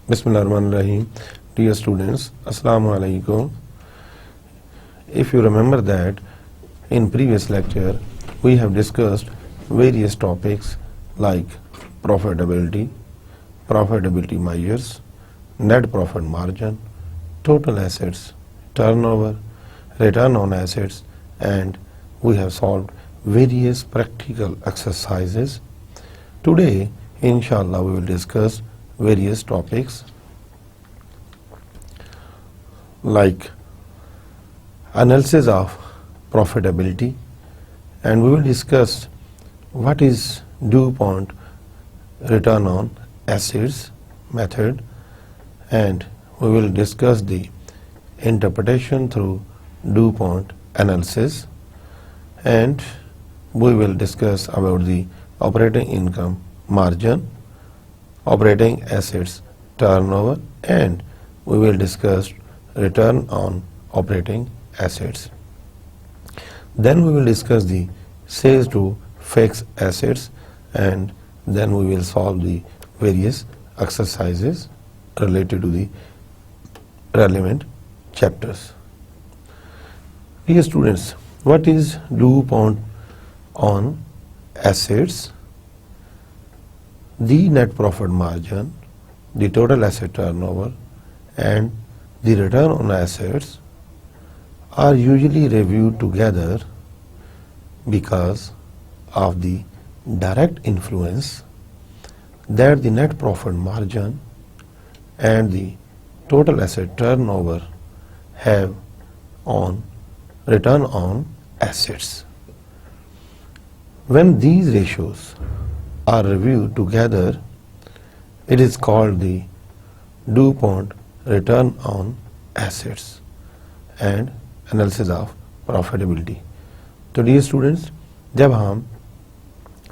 Bismillahirrahmanirrahim. Dear students, Assalamu alaikum. If you remember that in previous lecture we have discussed various topics like profitability, profitability measures, net profit margin, total assets, turnover, return on assets, and we have solved various practical exercises. Today, inshallah, we will discuss various topics like analysis of profitability, and we will discuss what is DuPont return on assets method, and we will discuss the interpretation through DuPont analysis, and we will discuss about the operating income margin, operating assets turnover, and we will discuss return on operating assets. Then we will discuss the sales to fixed assets, and then we will solve the various exercises related to the relevant chapters. Dear students, what is DuPont on assets? The net profit margin, the total asset turnover, and the return on assets are usually reviewed together because of the direct influence that the net profit margin and the total asset turnover have on return on assets. When these ratios are reviewed together, it is called the DuPont return on assets and analysis of profitability. तो dear students, जब हम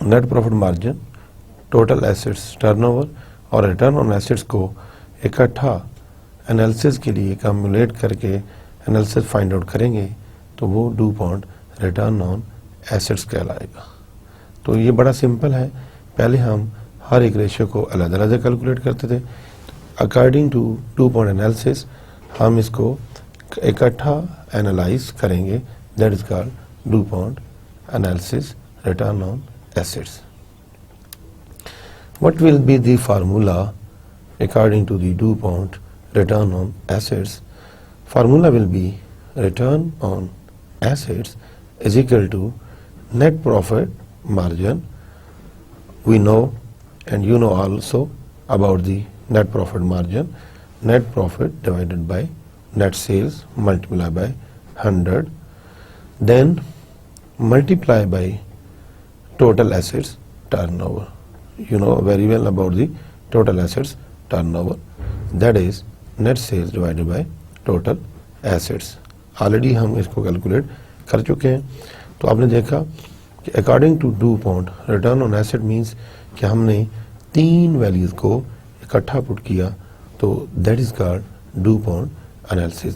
net profit margin, total assets turnover और return on assets को इकट्ठा analysis के लिए कम्युलेट करके analysis find out करेंगे तो वो DuPont रिटर्न ऑन एसेट्स कहलाएगा. तो ये बड़ा सिंपल है. पहले हम हर एक रेशियो को अलग अलग कैलकुलेट करते थे. अकॉर्डिंग टू DuPont एनालिसिस हम इसको इकट्ठा एनालाइज करेंगे. That is called DuPont analysis return on assets. What will be the formula according to the DuPont return on assets? Formula will be return on assets is equal to net profit margin. We know, and you know also about the net profit margin. Net profit divided by net sales multiplied by 100, then multiply by total assets turnover. You know very well about the total assets turnover, that is net sales divided by total assets. Already हम इसको calculate कर चुके हैं. तो आपने देखा कि according to DuPont return on asset means कि हमने तीन वैल्यूज को इकट्ठा पुट किया, तो that is called DuPont analysis.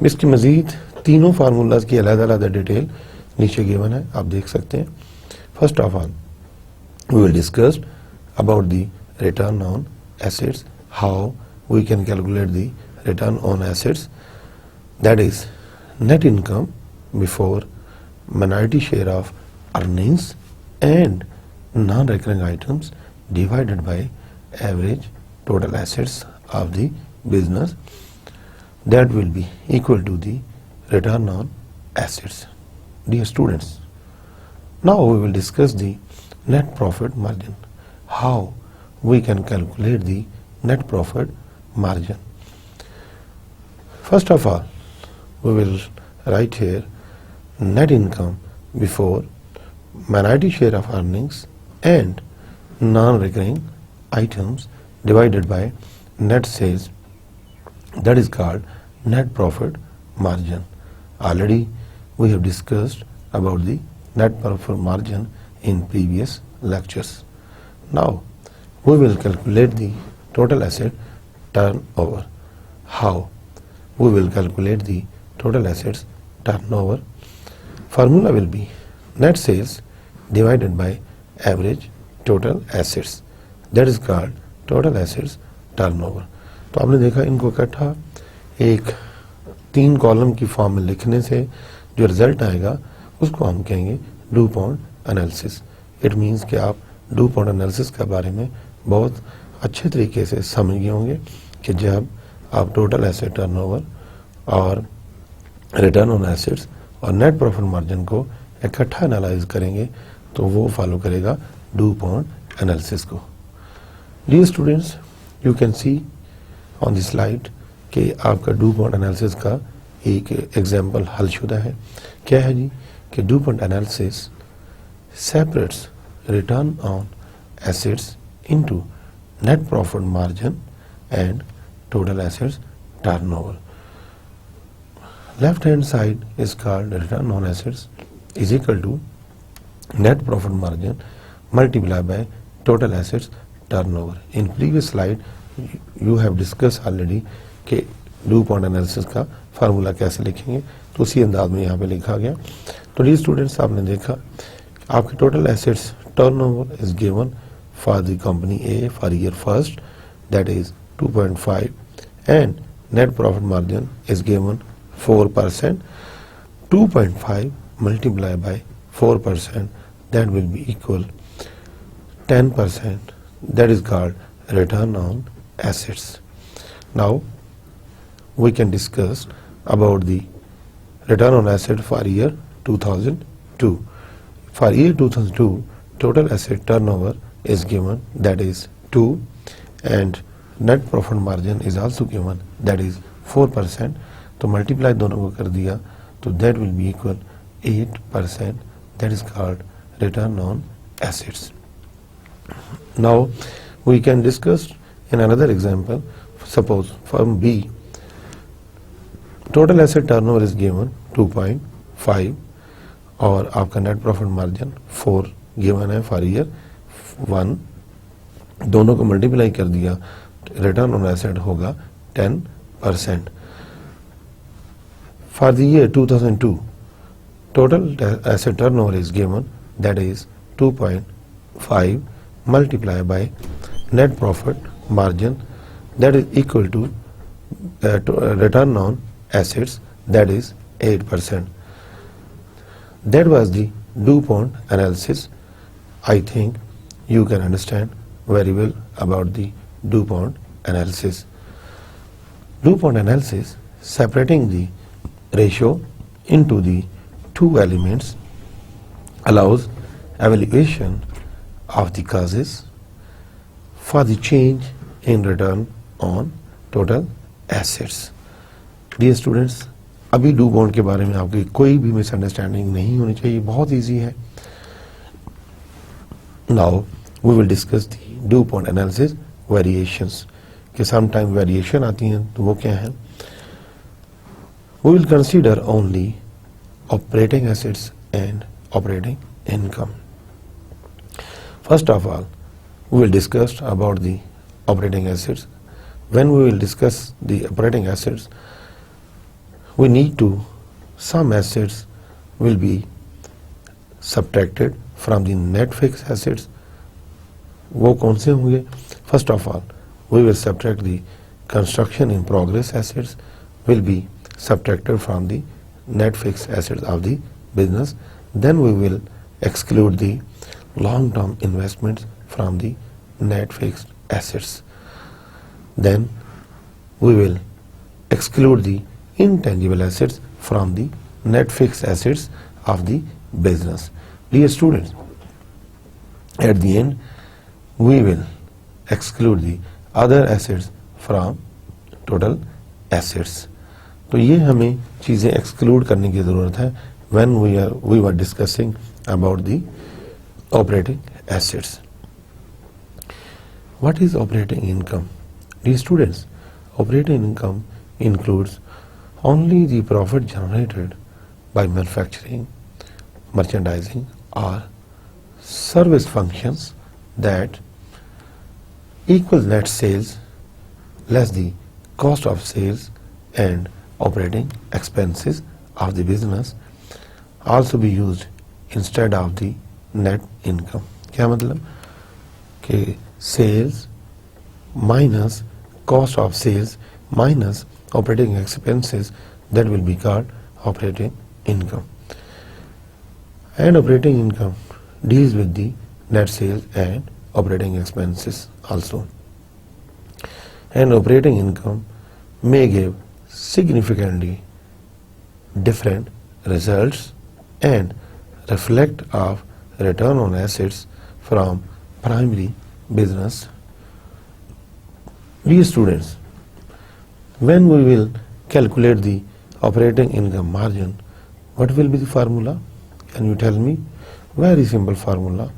इसकी मजीद तीनों फार्मूलाज की अलग अलग डिटेल नीचे गिवन है, आप देख सकते हैं. First of all we will discuss about the return on assets, how we can calculate the return on assets, that is net income before minority share of earnings and non-recurring items divided by average total assets of the business, that will be equal to the return on assets. Dear students, now we will discuss the net profit margin, how we can calculate the net profit margin. First of all, we will write here net income before minority share of earnings and non-recurring items divided by net sales, that is called net profit margin. Already we have discussed about the net profit margin in previous lectures. Now we will calculate the total asset turnover. How? We will calculate the total assets turnover. Formula will be net sales divided by average total assets. That is called total assets turnover. तो आपने देखा इनको इकट्ठा एक 3 column की form में लिखने से जो रिजल्ट आएगा उसको हम कहेंगे डुपॉन्ट एनालिसिस। इट मीन्स कि आप डुपॉन्ट एनालिसिस के बारे में बहुत अच्छे तरीके से समझ गए होंगे कि जब आप टोटल एसेट टर्नओवर और रिटर्न ऑन एसेट्स और नेट प्रॉफिट मार्जिन को इकट्ठा एनालाइज करेंगे तो वो फॉलो करेगा डुपॉन्ट एनालिसिस को। Dear students, you can see on this slide कि आपका डुपॉन्ट एनालिसिस का एक एग्जाम्पल हलशुदा है। क्या है जी कि DuPont analysis separates return on assets into net profit margin and total assets turnover. Left hand side is called return on assets is equal to net profit margin multiplied by total assets turnover. In previous slide you have discussed already कि DuPont analysis का formula कैसे लिखेंगे, तो उसी अंदाज में यहाँ पे लिखा गया। तो डी स्टूडेंट्स आपने देखा आपके total assets turnover is given for the company A for year first that is 2.5 and net profit margin is given 4%. 2.5 multiplied by 4% that will be equal 10%. That is called return on assets. Now we can discuss about the return on asset for year 2002. For year 2002 total asset turnover is given that is 2 and net profit margin is also given that is 4%. तो multiply दोनों को कर दिया तो that will be equal 8%. That is called return on assets. Now we can discuss in another example. Suppose firm B total asset turnover is given 2.5 और आपका net profit margin 4 given है for year 1. दोनों को multiply कर दिया तो return on asset होगा 10%. For the year 2002, total asset turnover is given that is 2.5 multiplied by net profit margin that is equal to return on assets that is 8%. That was the DuPont analysis. I think you can understand very well about the DuPont analysis. DuPont analysis separating the ratio into the two elements allows evaluation of the causes for the change in return on total assets. Dear students, अभी DuPont के बारे में आपकी कोई भी misunderstanding नहीं होनी चाहिए, बहुत इजी है. Now we will discuss the DuPont analysis variations. कि sometime variation आती हैं तो वो क्या है. We will consider only operating assets and operating income. First of all, we will discuss about the operating assets. When we will discuss the operating assets, we need to, some assets will be subtracted from the net fixed assets. वो कौन से होंगे? First of all, we will subtract the construction in progress assets will be subtracted from the net fixed assets of the business. Then we will exclude the long-term investments from the net fixed assets. Then we will exclude the intangible assets from the net fixed assets of the business. Dear students, at the end we will exclude the other assets from total assets. तो ये हमें चीज़ें exclude करने की ज़रूरत है when we were discussing about the operating assets. What is operating income? Dear students, operating income includes only the profit generated by manufacturing, merchandising or service functions that equal net sales less the cost of sales and operating expenses of the business also be used instead of the net income. क्या मतलब कि sales minus cost of sales minus operating expenses, that will be called operating income. And operating income deals with the net sales and operating expenses also. And operating income may give significantly different results and reflect of return on assets from primary business. Dear students, when we will calculate the operating income margin, what will be the formula? Can you tell me? Very simple formula,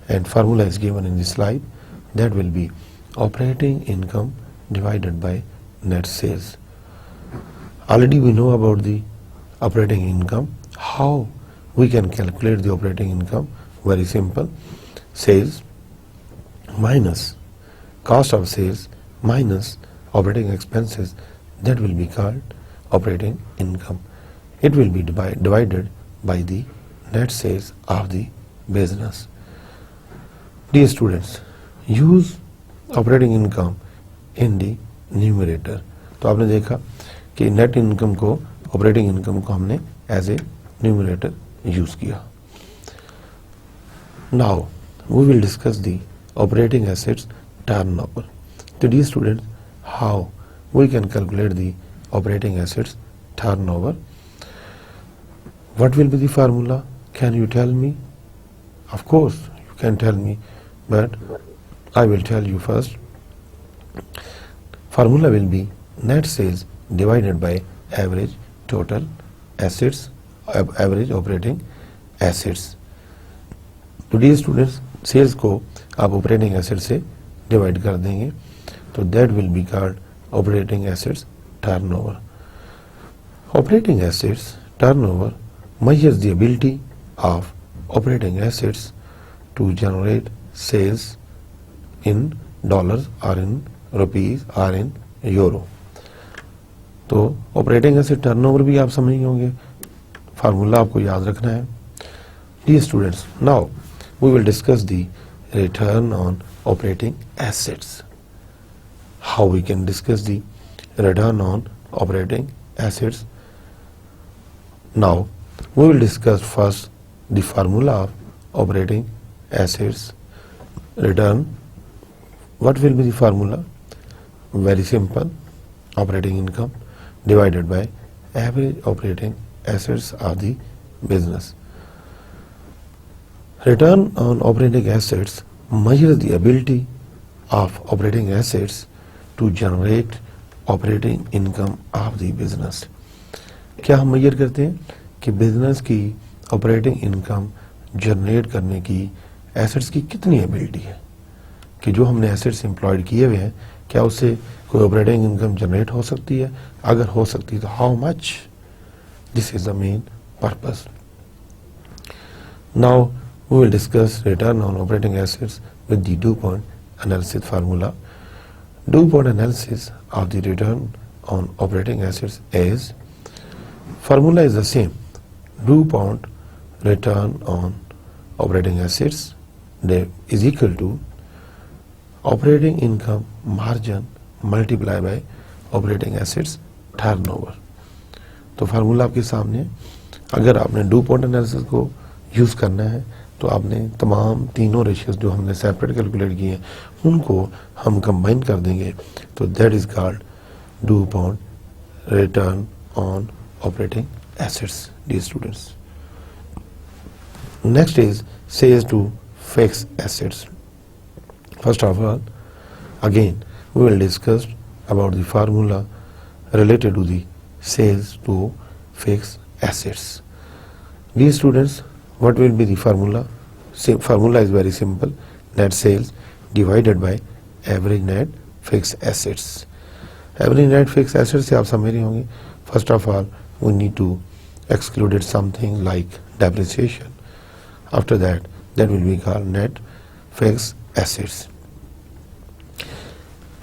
and formula is given in the slide. That will be operating income divided by net sales. Already we know about the operating income. How we can calculate the operating income? Very simple. Sales minus cost of sales minus operating expenses, that will be called operating income. It will be divided by the net sales of the business. Dear students, use operating income in the numerator. तो आपने देखा कि net income को, operating income को हमने as a numerator use किया. Now we will discuss the operating assets turnover. तो dear students, how we can calculate the operating assets turnover. What will be the formula? Can you tell me? Of course, you can tell me, but I will tell you first. Formula will be net sales divided by average total assets, average operating assets. तो dear students, sales को आप operating asset से divide कर देंगे, तो that will be called operating assets turnover. Operating assets turnover measures the ability of operating assets to generate sales in dollars or in rupees or in euro. तो operating asset turnover भी आप समझ होंगे, formula आपको याद रखना है. Dear students, now we will discuss the return on operating assets. How we can discuss the return on operating assets. Now we will discuss first the formula of operating assets return. What will be the formula? Very simple. Operating income divided by average operating assets of the business. Return on operating assets measures the ability of operating assets to generate operating income of the business. क्या हम major करते हैं कि business की operating income generate करने की assets की कितनी एबिलिटी है, कि जो हमने एसेट्स एम्प्लॉयड किए हुए हैं क्या उससे कोई ऑपरेटिंग इनकम जनरेट हो सकती है. अगर हो सकती है तो how much. This is the main purpose. Now we will discuss return on operating assets with the DuPont analysis formula. DuPont analysis of the return on operating assets is, formula is the same. DuPont return on operating assets is equal to operating income margin multiplied by operating assets turnover. तो formula आपके सामने है. अगर आपने DuPont analysis को use करना है तो आपने तमाम तीनों रेशियोज जो हमने सेपरेट कैलकुलेट किए हैं उनको हम कंबाइन कर देंगे, तो that is called DuPont return on operating assets. Dear students, next is sales to fixed assets. First of all, again we will discuss about the formula related to the sales to fixed assets. Dear students, what will be the formula? Formula is very simple. Net sales divided by average net fixed assets. Average net fixed assets से आप समझ रहे होंगे. First of all, we need to exclude something like depreciation. After that will be called net fixed assets.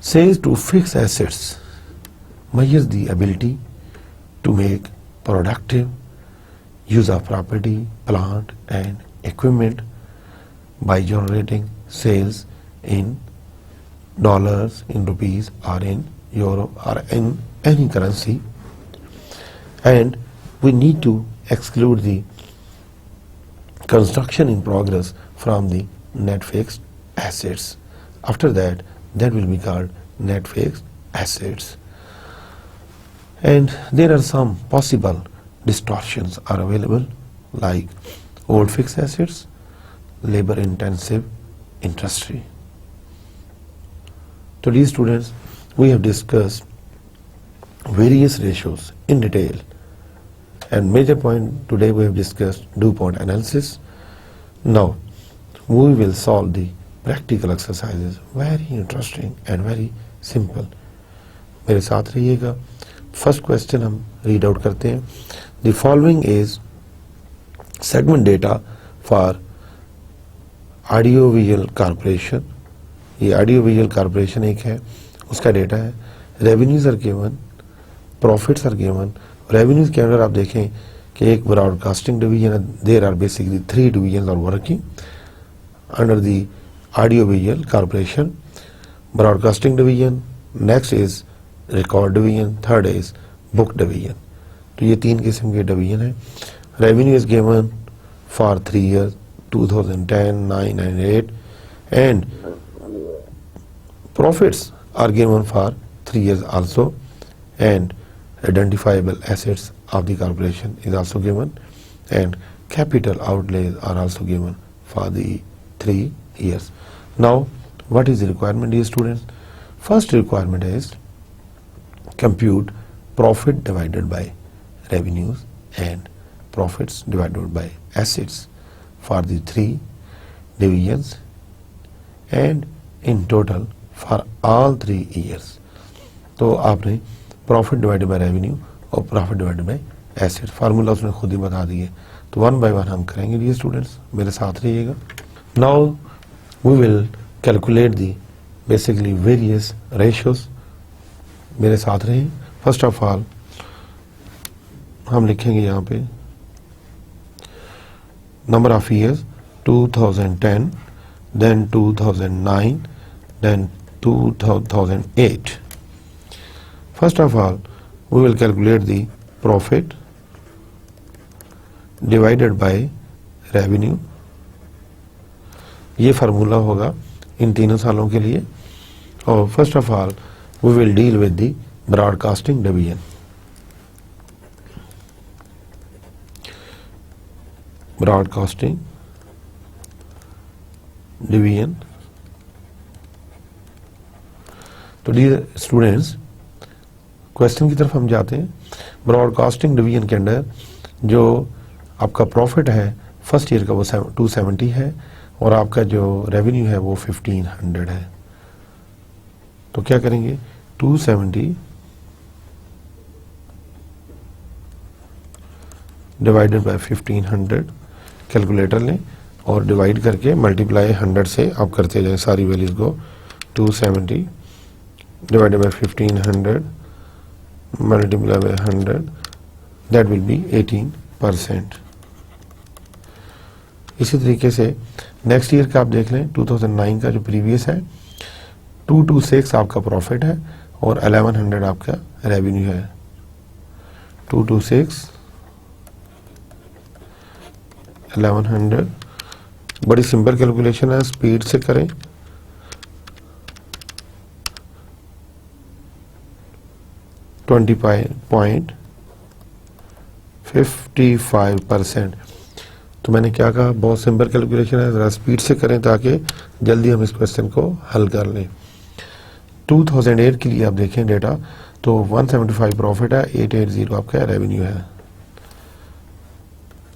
Sales to fixed assets measures the ability to make productive use of property, plant and equipment by generating sales in dollars, in rupees or in euro or in any currency, and we need to exclude the construction in progress from the net fixed assets. After that will be called net fixed assets. And there are some possible distortions are available, like old fixed assets, labor intensive industry. So dear students, we have discussed various ratios in detail, and major point today we have discussed DuPont analysis. Now we will solve the practical exercises, very interesting and very simple. मेरे साथ रहिएगा. First question हम read out करते हैं. The following is segment data for audio visual corporation. ये audio visual corporation एक है, उसका डेटा है. Revenues are given, profits are given. Revenues के अंदर आप देखें कि एक ब्रॉडकास्टिंग डिवीजन है. There are basically 3 division are working under the audio visual corporation. Broadcasting division, next is record division, third is book division. तो ये 3 किस्म के डिवीजन है. Revenue is given for 3 years 2010, 9 and 8, and profits are given for 3 years also, and identifiable assets of the corporation is also given, and capital outlays are also given for the 3 years. Now what is the requirement, dear students? First requirement is compute profit divided by revenues and profits divided by assets for the 3 divisions and in total for all 3 years. तो आपने profit divided by revenue और profit divided bye asset formula उसने खुद ही बता दिए. तो 1 by 1 हम करेंगे डियर स्टूडेंट्स, मेरे साथ रहिएगा. Now we will calculate the basically various ratios. मेरे साथ रहिए. फर्स्ट ऑफ ऑल हम लिखेंगे यहाँ पे number of years 2010, then 2009, then 2008. First of all, we will calculate the profit divided by revenue. ये फार्मूला होगा इन तीनों सालों के लिए. और first of all we will deal with the broadcasting division. Broadcasting division. तो डियर स्टूडेंट्स क्वेश्चन की तरफ हम जाते हैं. ब्रॉडकास्टिंग डिवीजन के अंदर जो आपका प्रॉफिट है फर्स्ट ईयर का वो 270 है और आपका जो रेवेन्यू है वो 1500 है. तो क्या करेंगे, 270 डिवाइडेड बाय 1500 कैलकुलेटर लें और डिवाइड करके मल्टीप्लाई 100 से आप करते जाएं सारी वैल्यूज को. 270 divided by 1500 multiplied by 100, that will be 18%. इसी तरीके से नेक्स्ट ईयर का आप देख लें 2009 का जो प्रीवियस है 226 आपका प्रॉफिट है और 1100 आपका रेवेन्यू है. 226 1100. बड़ी सिंपल कैलकुलेशन है, स्पीड से करें. 20.55%. तो मैंने क्या कहा, बहुत सिंपल कैलकुलेशन है, ज़रा स्पीड से करें ताकि जल्दी हम इस क्वेश्चन को हल कर लें. 2008 के लिए आप देखें डेटा तो 175 प्रॉफिट है, 880 आपका रेवेन्यू है.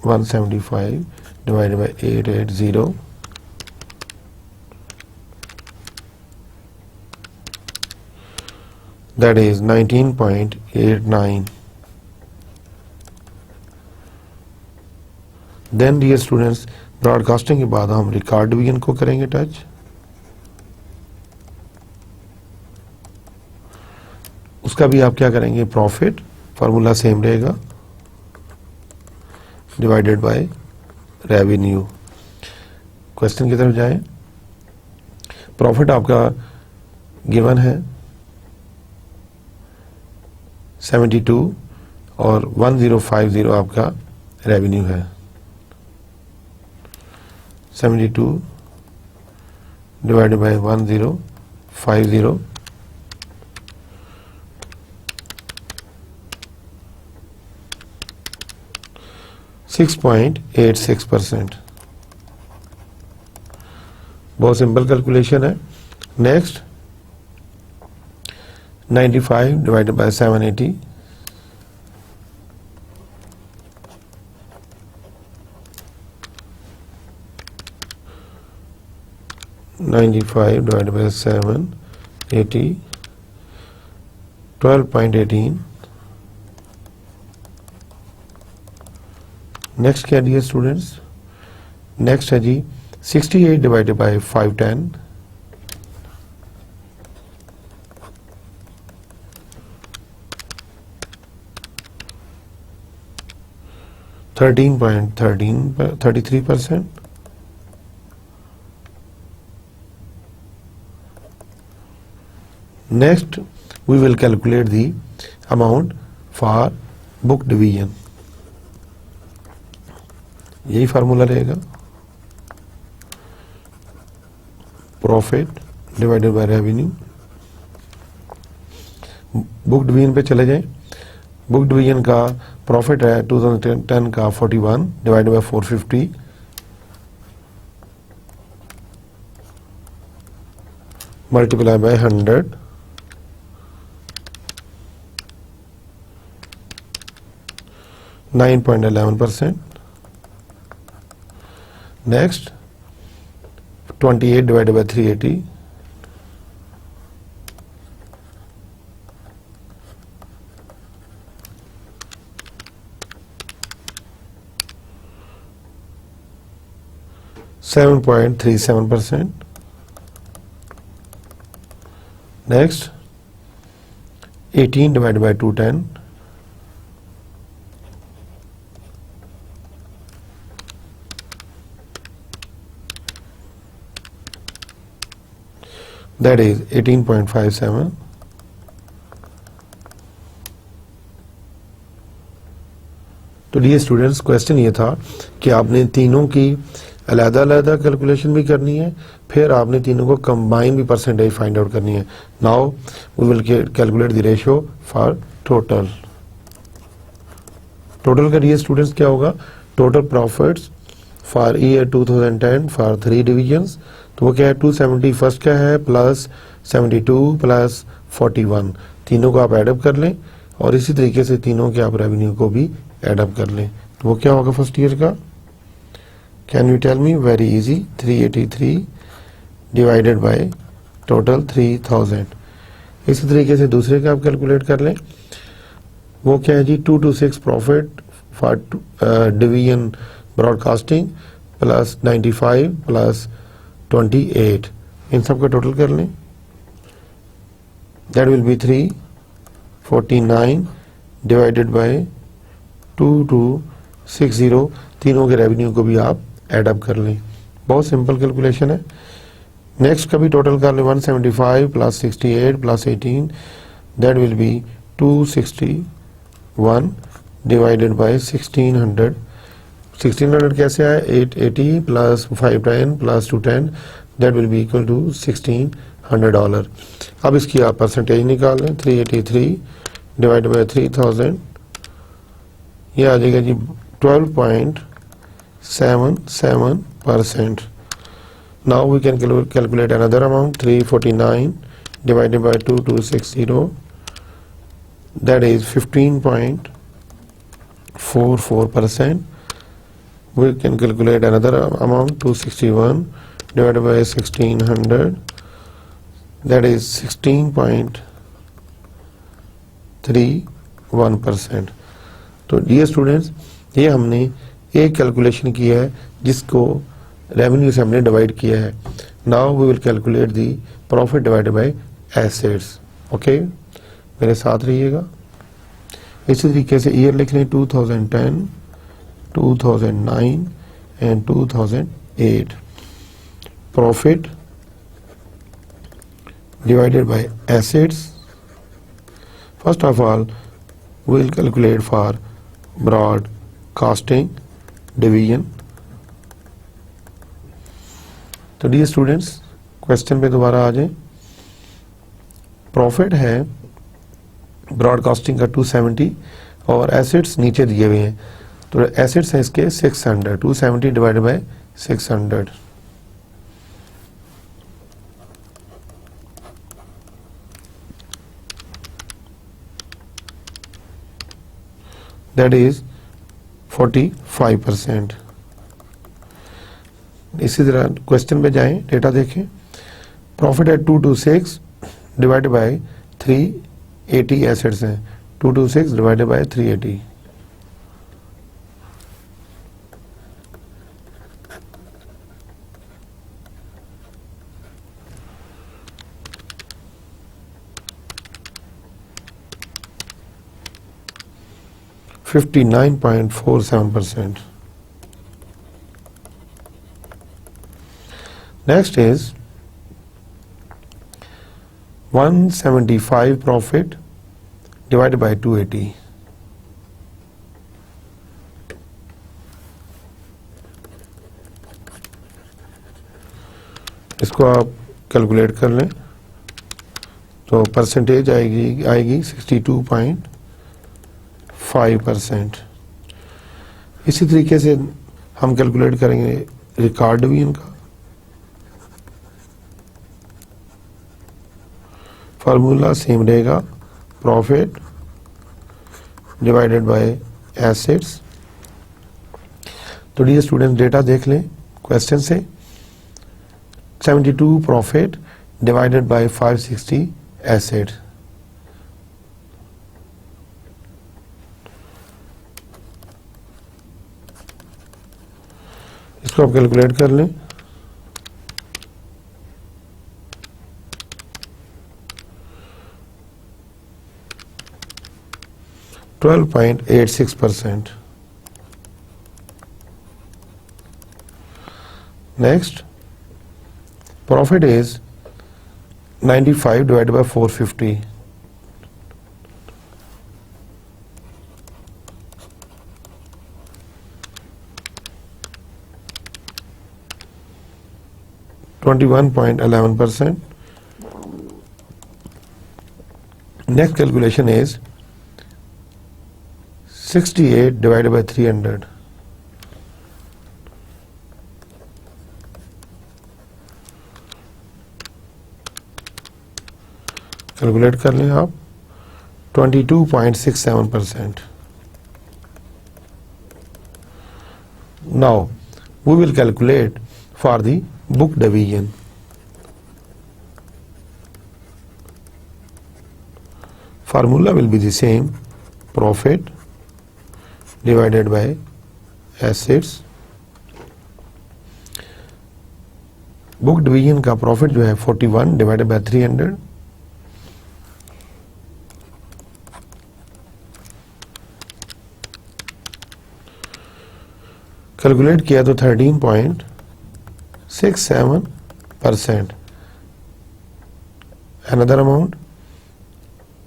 175 divided by 880 that is 19.89. Then dear students broadcasting के बाद हम रिकॉर्ड डिवीजन को करेंगे टच. उसका भी आप क्या करेंगे, प्रॉफिट फार्मूला सेम रहेगा डिवाइडेड बाय रेवेन्यू. क्वेश्चन की तरफ जाएं. प्रॉफिट आपका गिवन है 72 और 1050 आपका रेवेन्यू है। 72 डिवाइडेड बाय 1050 6.86%। बहुत सिंपल कैलकुलेशन है। Next 95 divided by 780, divided by 780, 12.18। Next क्या दिया स्टूडेंट्स? नेक्स्ट है जी 68 divided by 510, 13.33%। Next, we will calculate the amount for book division. यही फार्मूला रहेगा, profit divided by revenue. Book division पे चले जाएं। बुक डिवीजन का प्रॉफिट है 2010 का 41 divided by 450, multiply by 100, (9.11%). Next 28 divided by 380, (7.37%). Next 18 divided by 210, that is 18.57. तो dear students, question ये था कि आपने तीनों की अलग-अलग कैलकुलेशन भी करनी है, फिर आपने तीनों को कंबाइन भी परसेंटेज फाइंड आउट करनी है। Now we will calculate the ratio for total. Total का डियर स्टूडेंट्स क्या होगा? Total profits for year 2010 for 3 divisions, तो वो क्या है? 270 फर्स्ट का है प्लस 72 प्लस 41, तीनों को आप एडअप कर लें और इसी तरीके से तीनों के आप रेवेन्यू को भी एडअप कर लें। तो वो क्या होगा फर्स्ट ईयर का? Can you tell me? Very easy, 383 divided by total 3000। इसी तरीके से दूसरे का आप कैलकुलेट कर लें। वो क्या है जी? 226 profit for division broadcasting plus 95 plus 28, इन सब का टोटल कर लें। That will B 349 divided by 2260, तीनों के रेवेन्यू को भी आप एडअप कर लें। बहुत सिंपल कैलकुलेशन है। नेक्स्ट का भी टोटल कर लें, 175 plus 68 plus 18, that will be 261 divided by 1600। 1600 कैसे आया? 880 plus 510 plus 210, that will be equal to $1600। अब इसकी आप परसेंटेज निकाल लें। 383 डिवाइडेड बाय 3000, ये आ जाएगा जी 12.77%। Now we can calculate another amount, 349 divided by 2260, that is 15.44%। We can calculate another amount, 261 divided by 1600, that is 16.31%। तो डियर स्टूडेंट्स, ये हमने एक कैलकुलेशन की है जिसको रेवेन्यू से हमने डिवाइड किया है। Now we will calculate the profit divided by assets. Okay, मेरे साथ रहिएगा। इसी तरीके से ईयर लिख लें, 2010, 2009 and 2008. Profit divided by assets. First of all, we will calculate for broadcasting division. तो डियर स्टूडेंट्स, क्वेश्चन पे दोबारा आ जाए. प्रॉफिट है ब्रॉडकास्टिंग का 270 और एसेट्स नीचे दिए हुए हैं. तो एसेट्स हैं इसके 600. 270 डिवाइडेड बाय 600. That is 45%. इसी तरह क्वेश्चन पे जाएं, डेटा देखें. प्रॉफिट है 226 डिवाइडेड बाय 380 एसेट्स हैं. 226 divided by 380. $59.47%. Next is 175 profit divided by 280. इसको आप कैलकुलेट कर लें तो परसेंटेज आएगी 62.5%. इसी तरीके से हम कैलकुलेट करेंगे रिकॉर्ड डिवीजन का. फार्मूला सेम रहेगा, प्रॉफिट डिवाइडेड बाय एसेट्स. तो डियर स्टूडेंट, डेटा देख लें क्वेश्चन से. 72 प्रॉफिट डिवाइडेड बाय 560 एसेट्स. इसको आप कैलकुलेट कर लें. %12.86%. Next, profit is 95 divided by 450. %21.11%. Next calculation is 68 divided by 300. Calculate कर लें आप. 22.67%. Now we will calculate for the book division. Formula will be the same, profit divided by assets. Book division का profit जो है 41 divided by 300. Calculate किया तो 13.67%. Another amount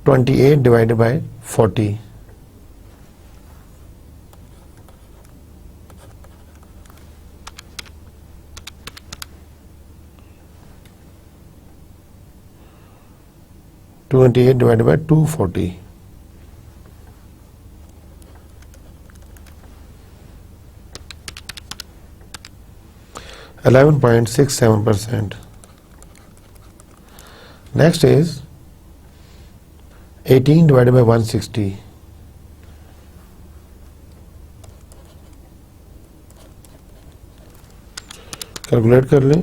28 divided by 40. $28 divided by 240. %11.67%. Next is 18 divided by 160. Calculate कर लें.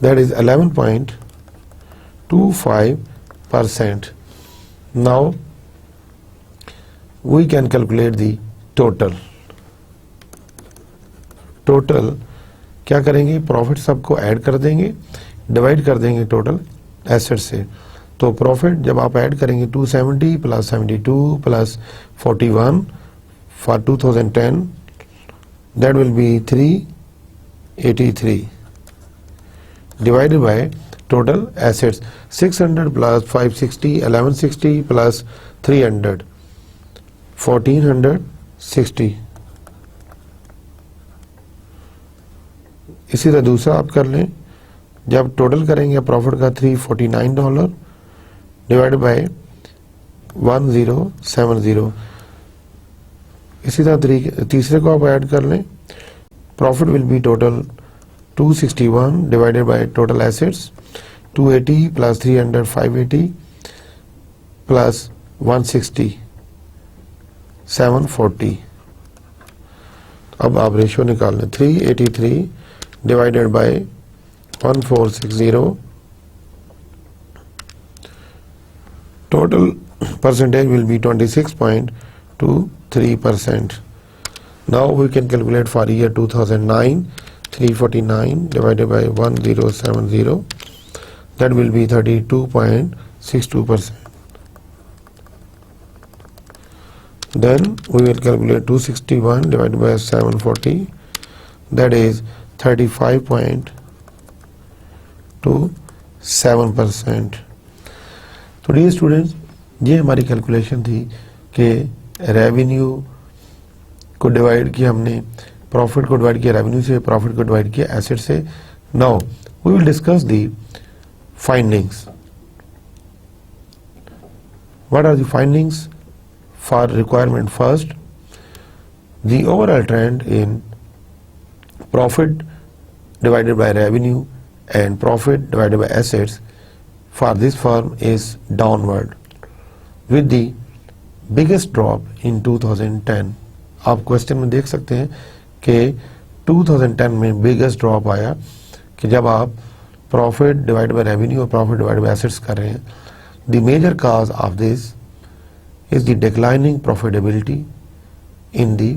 That is 11.25%. Now we can calculate the total. Total क्या करेंगे, profit सबको ऐड कर देंगे, डिवाइड कर देंगे टोटल एसेट से. तो प्रॉफिट जब आप ऐड करेंगे 270 plus 72 plus 41 for 2010, that will B 383 divided bye total assets 600 plus 560 1160 plus 300 1460. इसी तरह दूसरा आप कर लें, जब टोटल करेंगे प्रॉफिट का $349 डिवाइड बाय 1070. इसी तरह तीसरे को आप ऐड कर लें, profit will be total 261 divided by total assets 280 plus 300 580 plus 160 740. अब आप रेशियो निकाल लें, 383 divided bye 1460, total percentage will be 26.23%. Now we can calculate for year 2009, 349 divided by 1070, that will be 32.62%. Then we will calculate 261 divided by 740, that is 35.27%. तो dear students, ये हमारी calculation थी कि revenue को डिवाइड किया हमने, प्रॉफिट को divide किया रेवेन्यू से, प्रॉफिट को डिवाइड किया एसेट से. Now we will discuss the findings. What are the findings for requirement? First, the overall trend in profit divided by revenue and profit divided by assets for this firm is downward with the biggest drop in 2010. आप question में देख सकते हैं कि 2010 में biggest drop आया कि जब आप profit divided by revenue और profit divided by assets कर रहे हैं. The major cause of this is the declining profitability in the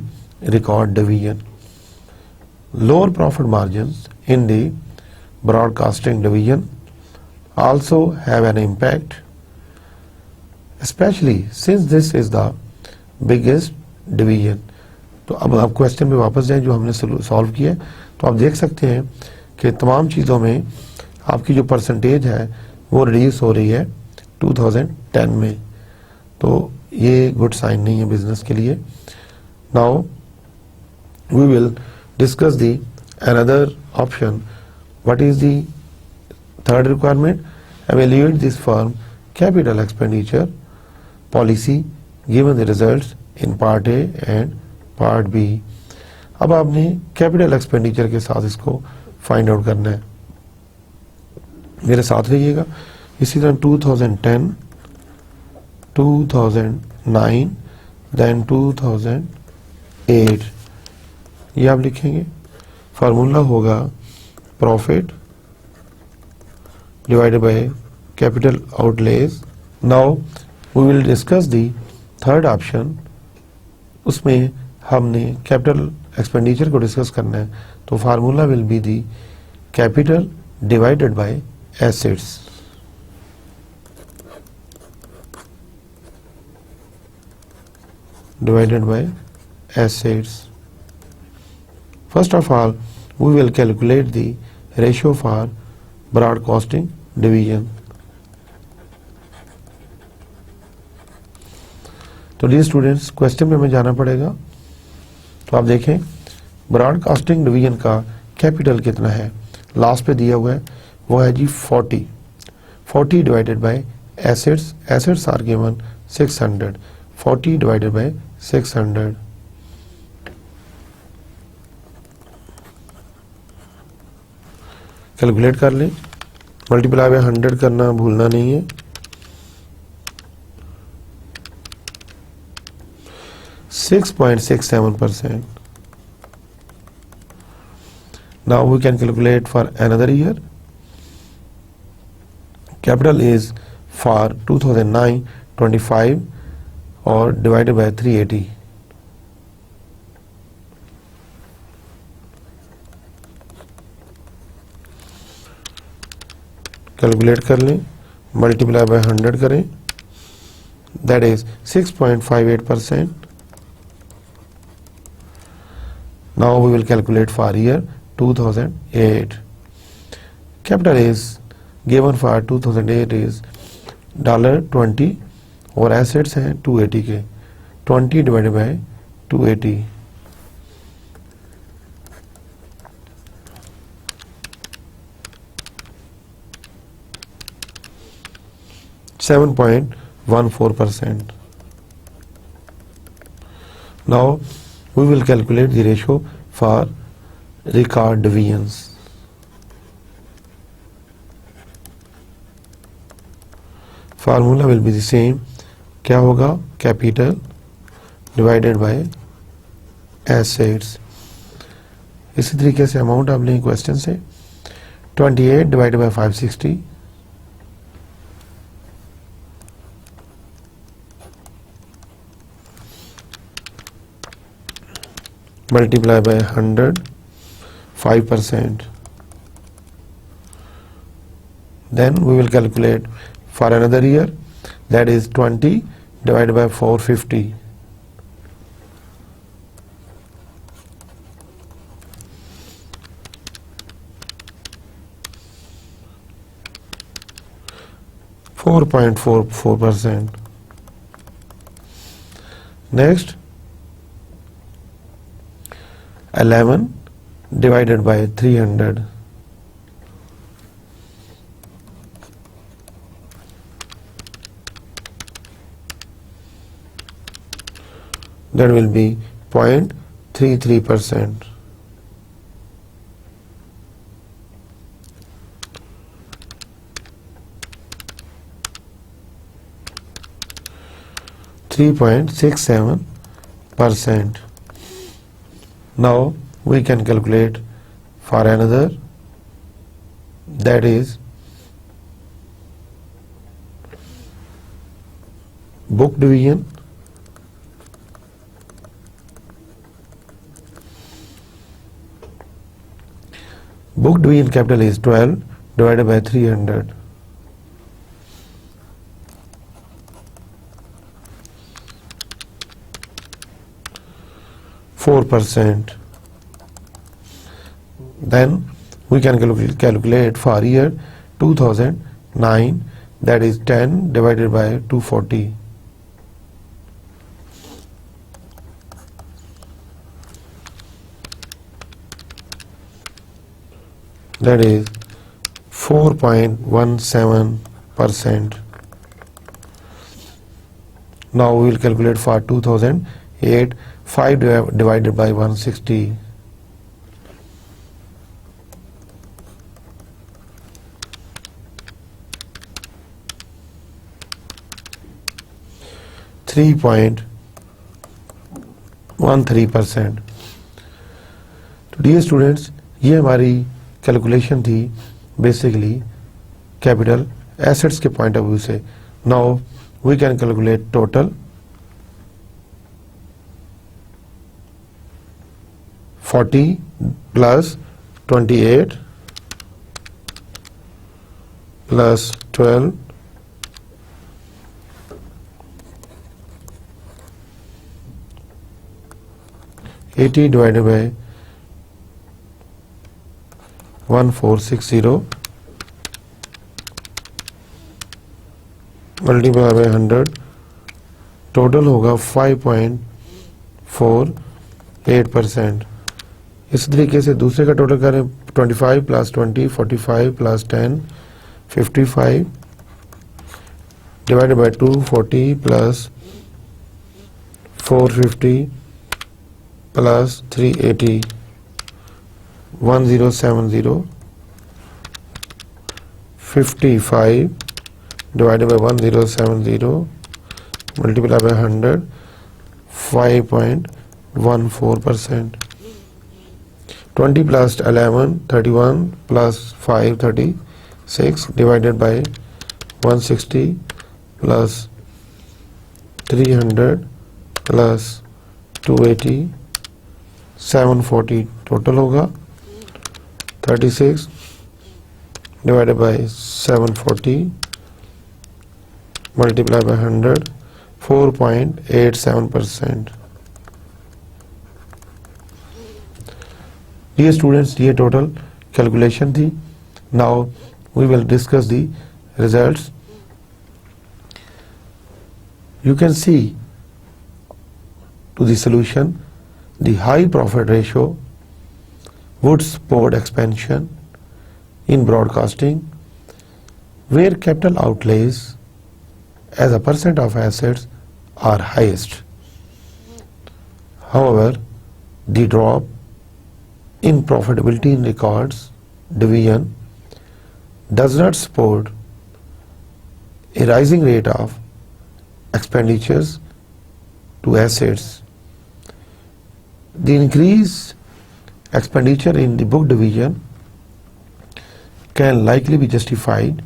record division. Lower profit margins in the broadcasting division also have an impact, especially since this is the biggest division. तो अब आप question पे वापस जाएं जो हमने solve किया, तो आप देख सकते हैं कि तमाम चीज़ों में आपकी जो परसेंटेज है वो रिड्यूस हो रही है 2010 में. तो ये गुड साइन नहीं है बिजनेस के लिए. Now we will discuss the another option. What is the third requirement? Evaluate this firm capital expenditure policy given the results in part A and part B. अब आपने कैपिटल एक्सपेंडिचर के साथ इसको find out करना है. मेरे साथ रहिएगा. इसी तरह 2010, 2009, then 2008 ये आप लिखेंगे. फार्मूला होगा profit divided by capital outlay. Now we will discuss the third option. उसमें हमने कैपिटल एक्सपेंडिचर को डिस्कस करना है. तो formula will be the capital divided by assets. Divided by assets. First of all, we will calculate the ratio for broadcasting division. तो dear students, question में हमें जाना पड़ेगा. तो आप देखें ब्रॉडकास्टिंग डिवीजन का कैपिटल कितना है. लास्ट पे दिया हुआ है वो है जी 40 divided by assets. Assets are given 600. 40 divided by 600. Calculate कर लें. मल्टीप्लाई बाय 100 करना भूलना नहीं है. 6.67%. Now we can calculate for another year. Capital is for 2009 25 or divided by 380. Calculate कर लें. मल्टीप्लाई बाय 100 करें, that is 6.58%. Now we will calculate for year 2008. Capital is given for 2008 is $20 और assets हैं 280 के, 20 divided by 280, 7.14%. Now we will calculate the ratio for record divisions. Formula will be the same. क्या होगा? Capital divided by assets. इसी तरीके से amount आप लेंगे क्वेश्चन से. 28 divided by 560, multiply by 100, 5%. Then we will calculate for another year, that is 20 divided by 450. .44%. Next, 11 divided by 300. That will be 0.33%. %3.67%. Now we can calculate for another, that is book division. Book division capital is 12 divided by 300. %4. Then we can calculate for year 2009, that is 10 divided by 240. That is 4.17%. Now we will calculate for 2008, 5 divided by 160. %3.13%. तो dear students, ये हमारी calculation थी basically capital assets के point of view से. Now we can calculate total. 40 plus 28 plus 12 80 divided by 1460 multiply by 100, total होगा 5.48%. इस तरीके से दूसरे का टोटल करें. 25 plus 20, 45 plus 10, 55 divided by 240 plus 450 plus 380, 1070, 55 divided by 1070 multiply by 100, 5.14%. 20 plus 11, 31 plus 5, 36 divided by 160 plus 300 plus 280, 740 total होगा. 36 divided by 740 multiply by 100, 4.87%. Dear students, ये total calculation थी. Now we will discuss the results. You can see to the solution, the high profit ratio would support expansion in broadcasting, where capital outlays as a percent of assets are highest. However, the drop in profitability in records division does not support a rising rate of expenditures to assets. The increased expenditure in the book division can likely be justified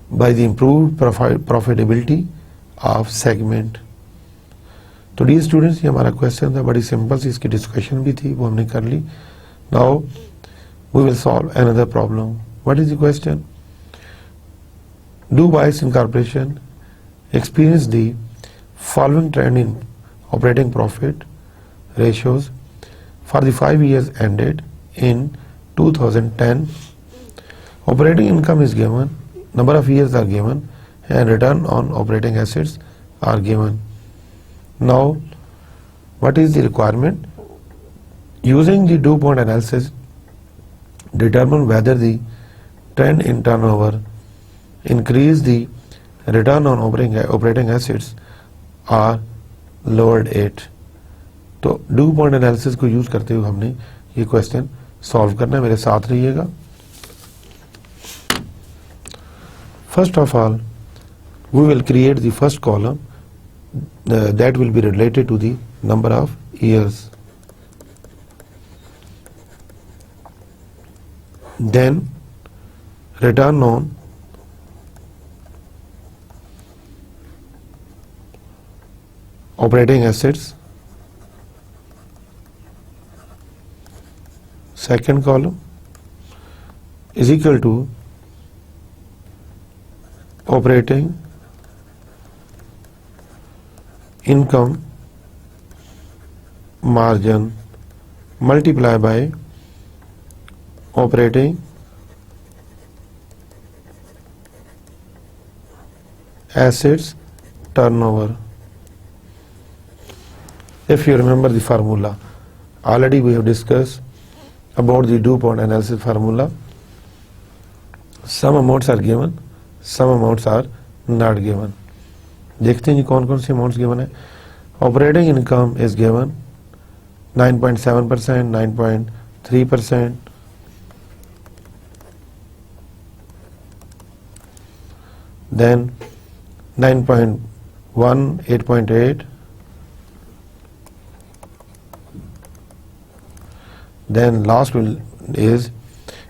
by the improved profitability of segment. तो dear students, ये हमारा question था, बड़ी simple सी इसकी discussion भी थी, वो हमने कर ली. Now we will solve another problem. What is the question? Do Bice incorporation experience the following trend in operating profit ratios for the 5 years ended in 2010. Operating income is given, number of years are given, and return on operating assets are given. Now, what is the requirement? Using the DuPont analysis, determine whether the trend in turnover increase the return on operating assets are lowered it. तो DuPont analysis को use करते हुए हमने ये question solve करना है. मेरे साथ रहिएगा. First of all, we will create the first column that will be related to the number of years. Then return on operating assets. Second column is equal to operating income margin multiplied by operating assets turnover. If you remember the formula, already we have discussed about the DuPont analysis formula. Some amounts are given, some amounts are not given. देखते हैं जी कौन कौन से amounts given है. Operating income is given 9.7%, 9.3%. Then 9.1, 8.8. Then last will is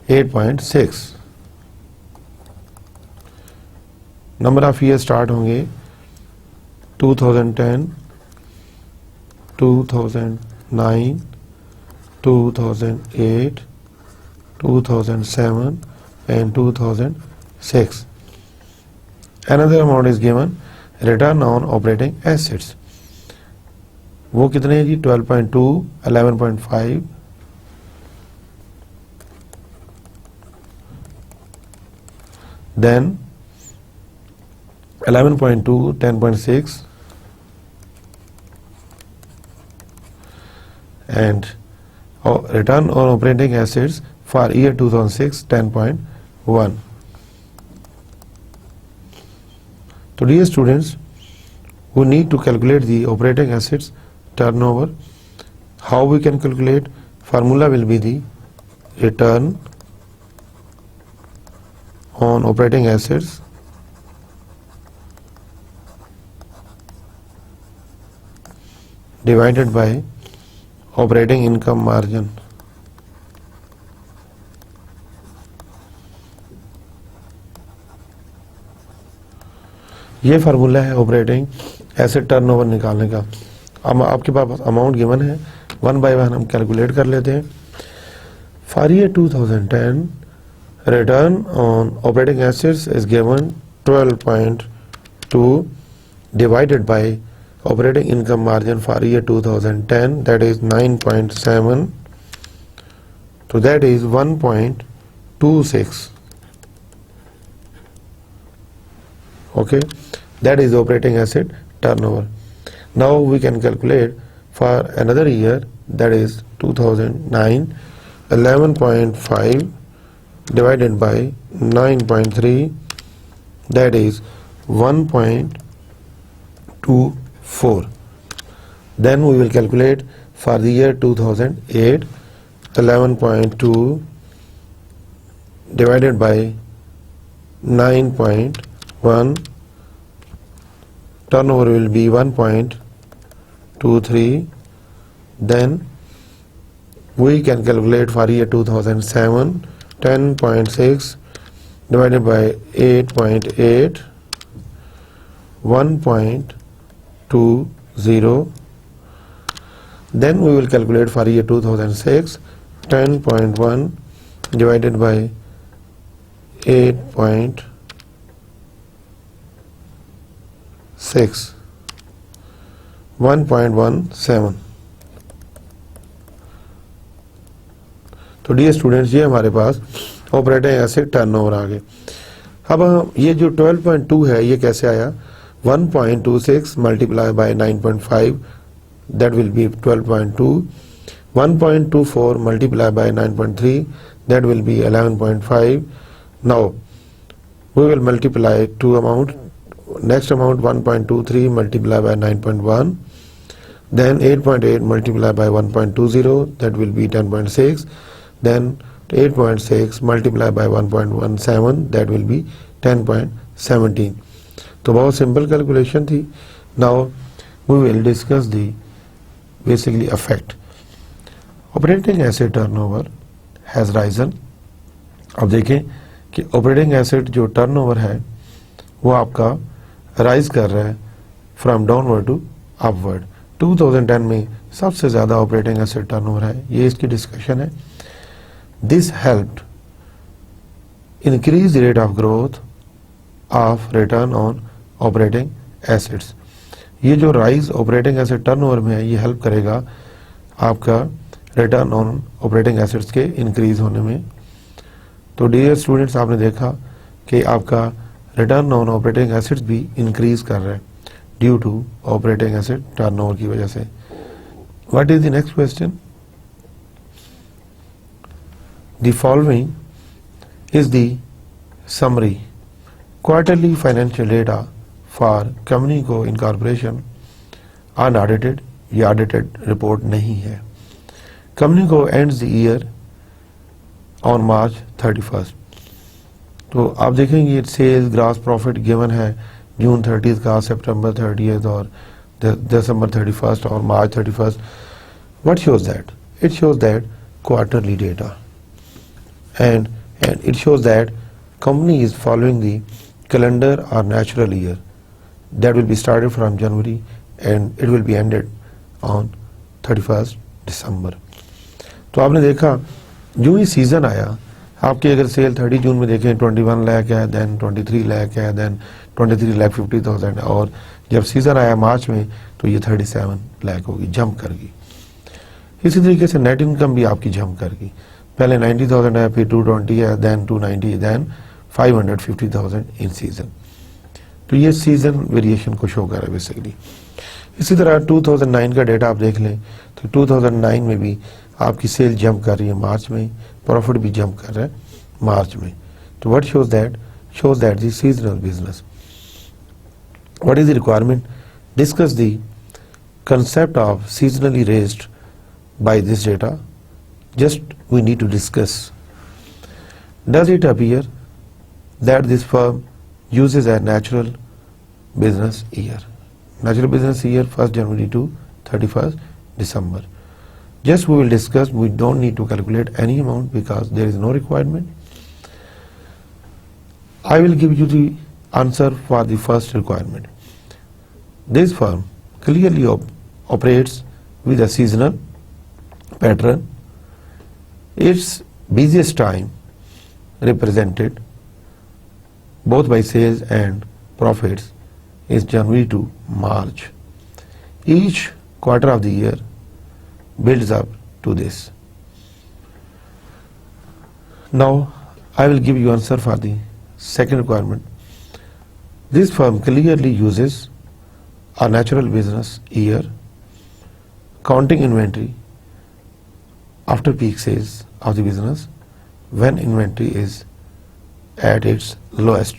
8.6. Number of years start होंगे 2010, 2009, 2008, 2007 and 2006. Another amount is given return on operating assets. वो कितने हैं जी? 12.2, 11.5, then 11.2, 10.6, and return on operating assets for year 2006, 10.1. So dear students, we need to calculate the operating assets turnover. How we can calculate? Formula will be the return on operating assets divided by operating income margin. ये formula है operating asset turnover निकालने का. अब आपके पास amount given है, one by one हम calculate कर लेते हैं. For year 2010 return on operating assets is given 12.2 divided by operating income margin for year 2010, that is 9.7. So that is 1.26. Okay, that is operating asset turnover. Now we can calculate for another year, that is 2009, 11.5 divided by 9.3, that is 1.24. Then we will calculate for the year 2008, 11.2 divided by 9.1, turnover will be 1.23. Then we can calculate for year 2007, 10.6 divided by 8.8, 1.20. Then we will calculate for year 2006, 10.1 divided by 8.6, 1.17. तो dear students, ये हमारे पास operating asset turnover आ गए। अब ये जो 12.2 है ये कैसे आया? 1.26 multiply by 9.5, that will be 12.2. 1.24 multiplied by 9.3, that will be 11.5. Now we will multiply two amount. Next amount 1.23 multiplied by 9.1, then 8.8 multiplied by 1.20, that will be 10.6. Then 8.6 multiplied by 1.17, that will be 10.17. तो बहुत simple calculation थी। Now we will discuss the basically effect. Operating asset turnover has risen. अब देखें कि operating asset जो turnover है वो आपका राइज कर रहा है फ्रॉम डाउनवर्ड टू अपवर्ड। 2010 में सबसे ज़्यादा ऑपरेटिंग एसेट टर्नओवर है, ये इसकी डिस्कशन है। This helped increase rate of growth of return on operating assets. ये जो राइज ऑपरेटिंग एसेट टर्नओवर में है ये हेल्प करेगा आपका रिटर्न ऑन ऑपरेटिंग एसेट्स के इंक्रीज होने में। तो डियर स्टूडेंट्स, आपने देखा कि आपका रिटर्न ऑन ऑपरेटिंग एसेट्स भी इंक्रीज कर रहा है due to operating asset turnover की वजह से। What is the next question? The following is the summary quarterly financial data for Communico incorporation unaudited, ये ऑडिटेड रिपोर्ट नहीं है। Communico ends the year on March 31। तो आप देखेंगे सेल्स ग्रॉस प्रॉफिट गिवन है जून 30 का, सितंबर 30 और दिसंबर 31 और मार्च 31। What shows that? It shows that quarterly data and it shows that company is following the calendar or natural year that will be started from January and it will be ended on 31st December। तो आपने देखा जो ही season आया आपकी, अगर cell 30 जून में देखें 21 लाख है, देन 23 लाख है, देन 23,50,000, और जब सीजन आया मार्च में तो ये 37 लाख होगी, जंप कर गई। इसी तरीके से नेट इनकम भी आपकी जंप कर गई, पहले 90,000 है, फिर 220 है, देन 290, देन 550,000 इन सीजन। तो ये सीजन वेरिएशन को शो कर रहा है बेसिकली। इसी तरह 2009 का डेटा आप देख लें तो 2009 में भी आपकी सेल जंप कर रही है मार्च में, प्रॉफिट भी जंप कर रहा है मार्च में। तो what shows that? Shows that the seasonal business. What is the requirement? Discuss the concept of seasonally raised by this data. Just we need to discuss. Does it appear that this firm uses a natural business year? Natural business year 1st January to 31st December. Just we will discuss. We don't need to calculate any amount because there is no requirement. I will give you the answer for the first requirement. This firm clearly operates with a seasonal pattern. Its busiest time represented both by sales and profits is January to March. Each quarter of the year builds up to this. Now I will give you answer for the second requirement. This firm clearly uses a natural business year, counting inventory after peak sales of the business when inventory is at its lowest.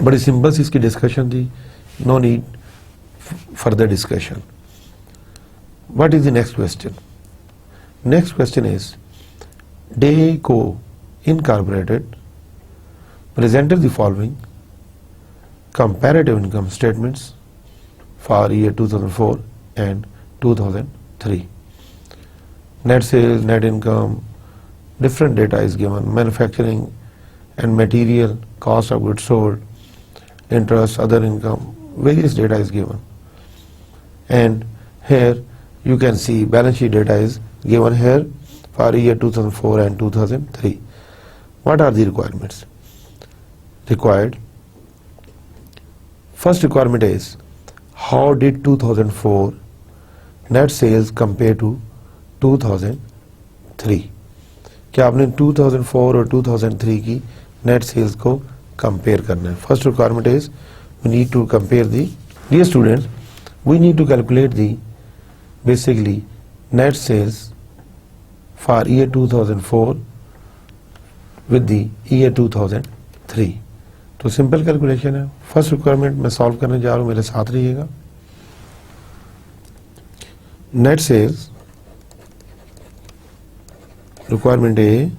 बड़ी simple सी इसकी discussion थी, no need further discussion. What is the next question? Next question is, Dayco Incorporated presented the following comparative income statements for year 2004 and 2003. Net sales, net income, different data is given, manufacturing and material, cost of goods sold, interest, other income, various data is given. And here you can see balance sheet data is given here for year 2004 and 2003. What are the requirements? Required. First requirement is, how did 2004 net sales compare to 2003? क्या आपने 2004 और 2003 की net sales को compare करना है? First requirement is, we need to compare the, dear students, we need to calculate the basically net sales for year 2004 with the year 2003. तो simple calculation है. First requirement मैं सॉल्व करने जा रहा हूं, मेरे साथ रहिएगा. Net sales requirement A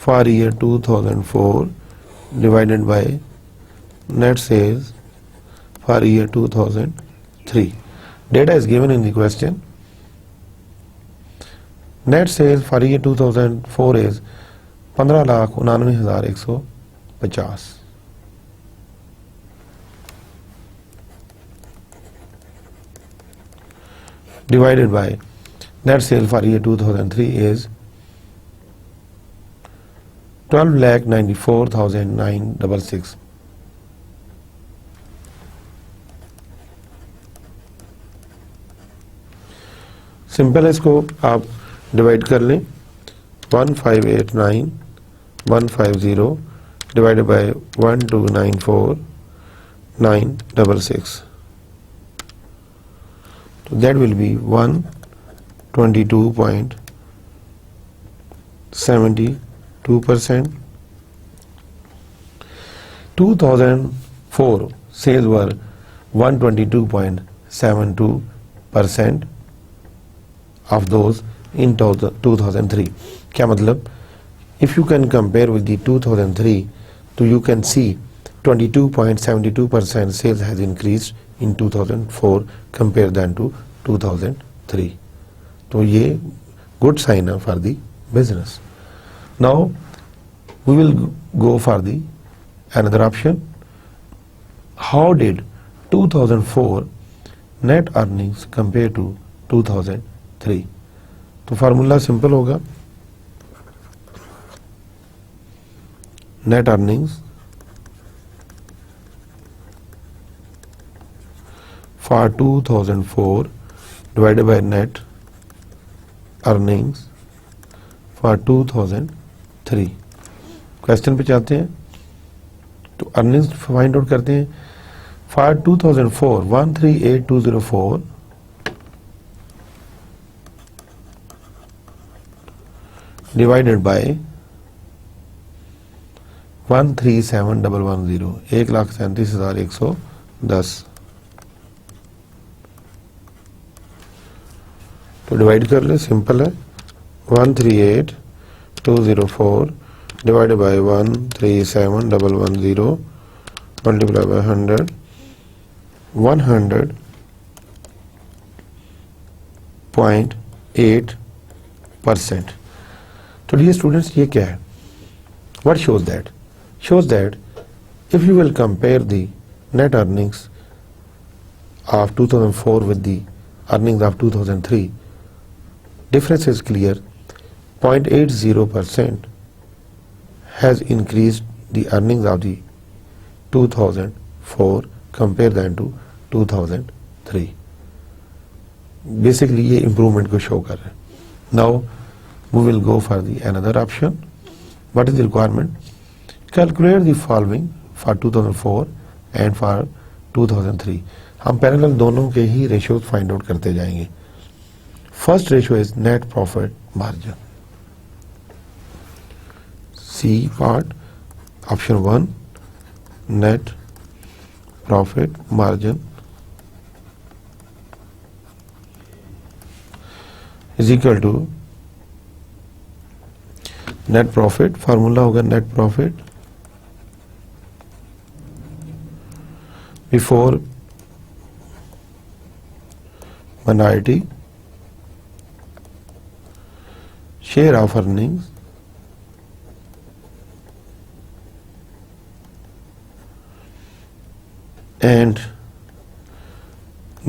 for year 2004 divided by net sales for year 2003. Data is given in the question. Net sales for year 2004 is 15,99,150. Divided by net sale for year 2003 is 12,94,966. Simple है, इसको आप divide कर लें. 1589,150 divided by 12,94,966. So that will be 122.72%. 2004 sales were 122.72% of those in 2003. क्या मतलब? If you can compare with the 2003, so you can see 22.72% sales has increased in 2004 compared than to 2003. So ये good sign for the business. Now we will go for the another option. How did 2004 net earnings compare to 2003? तो formula simple होगा. Net earnings for 2004 divided by net earnings for 2003. Question पे जाते हैं तो earnings find out करते हैं. For 2004 138,204 divided by 137,110 1,37,110. तो divide कर ले, सिंपल है. 138,204 डिवाइडेड बाय 137,110 मल्टीप्लाई बाय 100 100.8%. तो डियर स्टूडेंट्स, ये क्या है? What shows that? Shows that if you will compare the net earnings of 2004 with the earnings of 2003, difference is clear. 0.80% has increased the earnings of the 2004 compared than to 2003. Basically ये improvement को show कर रहे हैं. Now we will go for the another option. What is the requirement? Calculate the following for 2004 and for 2003. हम parallel दोनों के ही ratios find out करते जाएंगे. First ratio is net profit margin. C part, option 1, net profit margin is equal to net profit. Formula होगा net profit before minority share of earnings and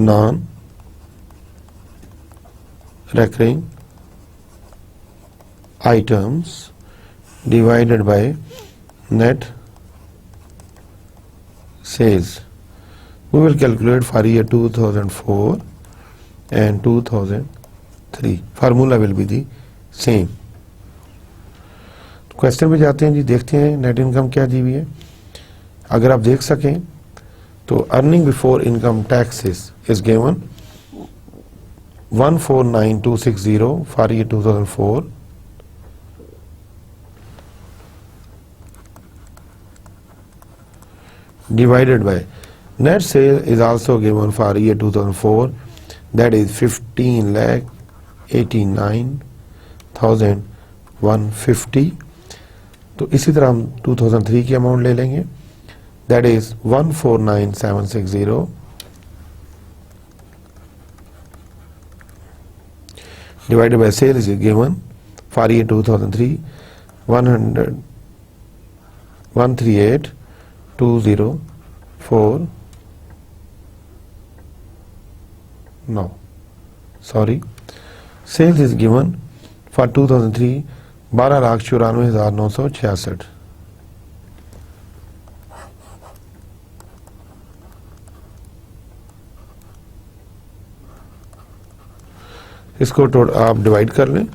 non-recurring items divided by net sales. We will calculate for year 2004 and 2003. Formula will be the same. Question पे जाते हैं जी, देखते हैं net income क्या दी हुई है. अगर आप देख सकें तो earning before income taxes is given 149260 for year 2004 divided by net sale is also given for year 2004, that is 15,89,150. तो इसी तरह हम 2003 की अमाउंट ले लेंगे, that is 149760 divided by sale is given for year 2003 138,204. No, sorry, sales is given for 2003 12,94,966. इसको आप divide कर लें.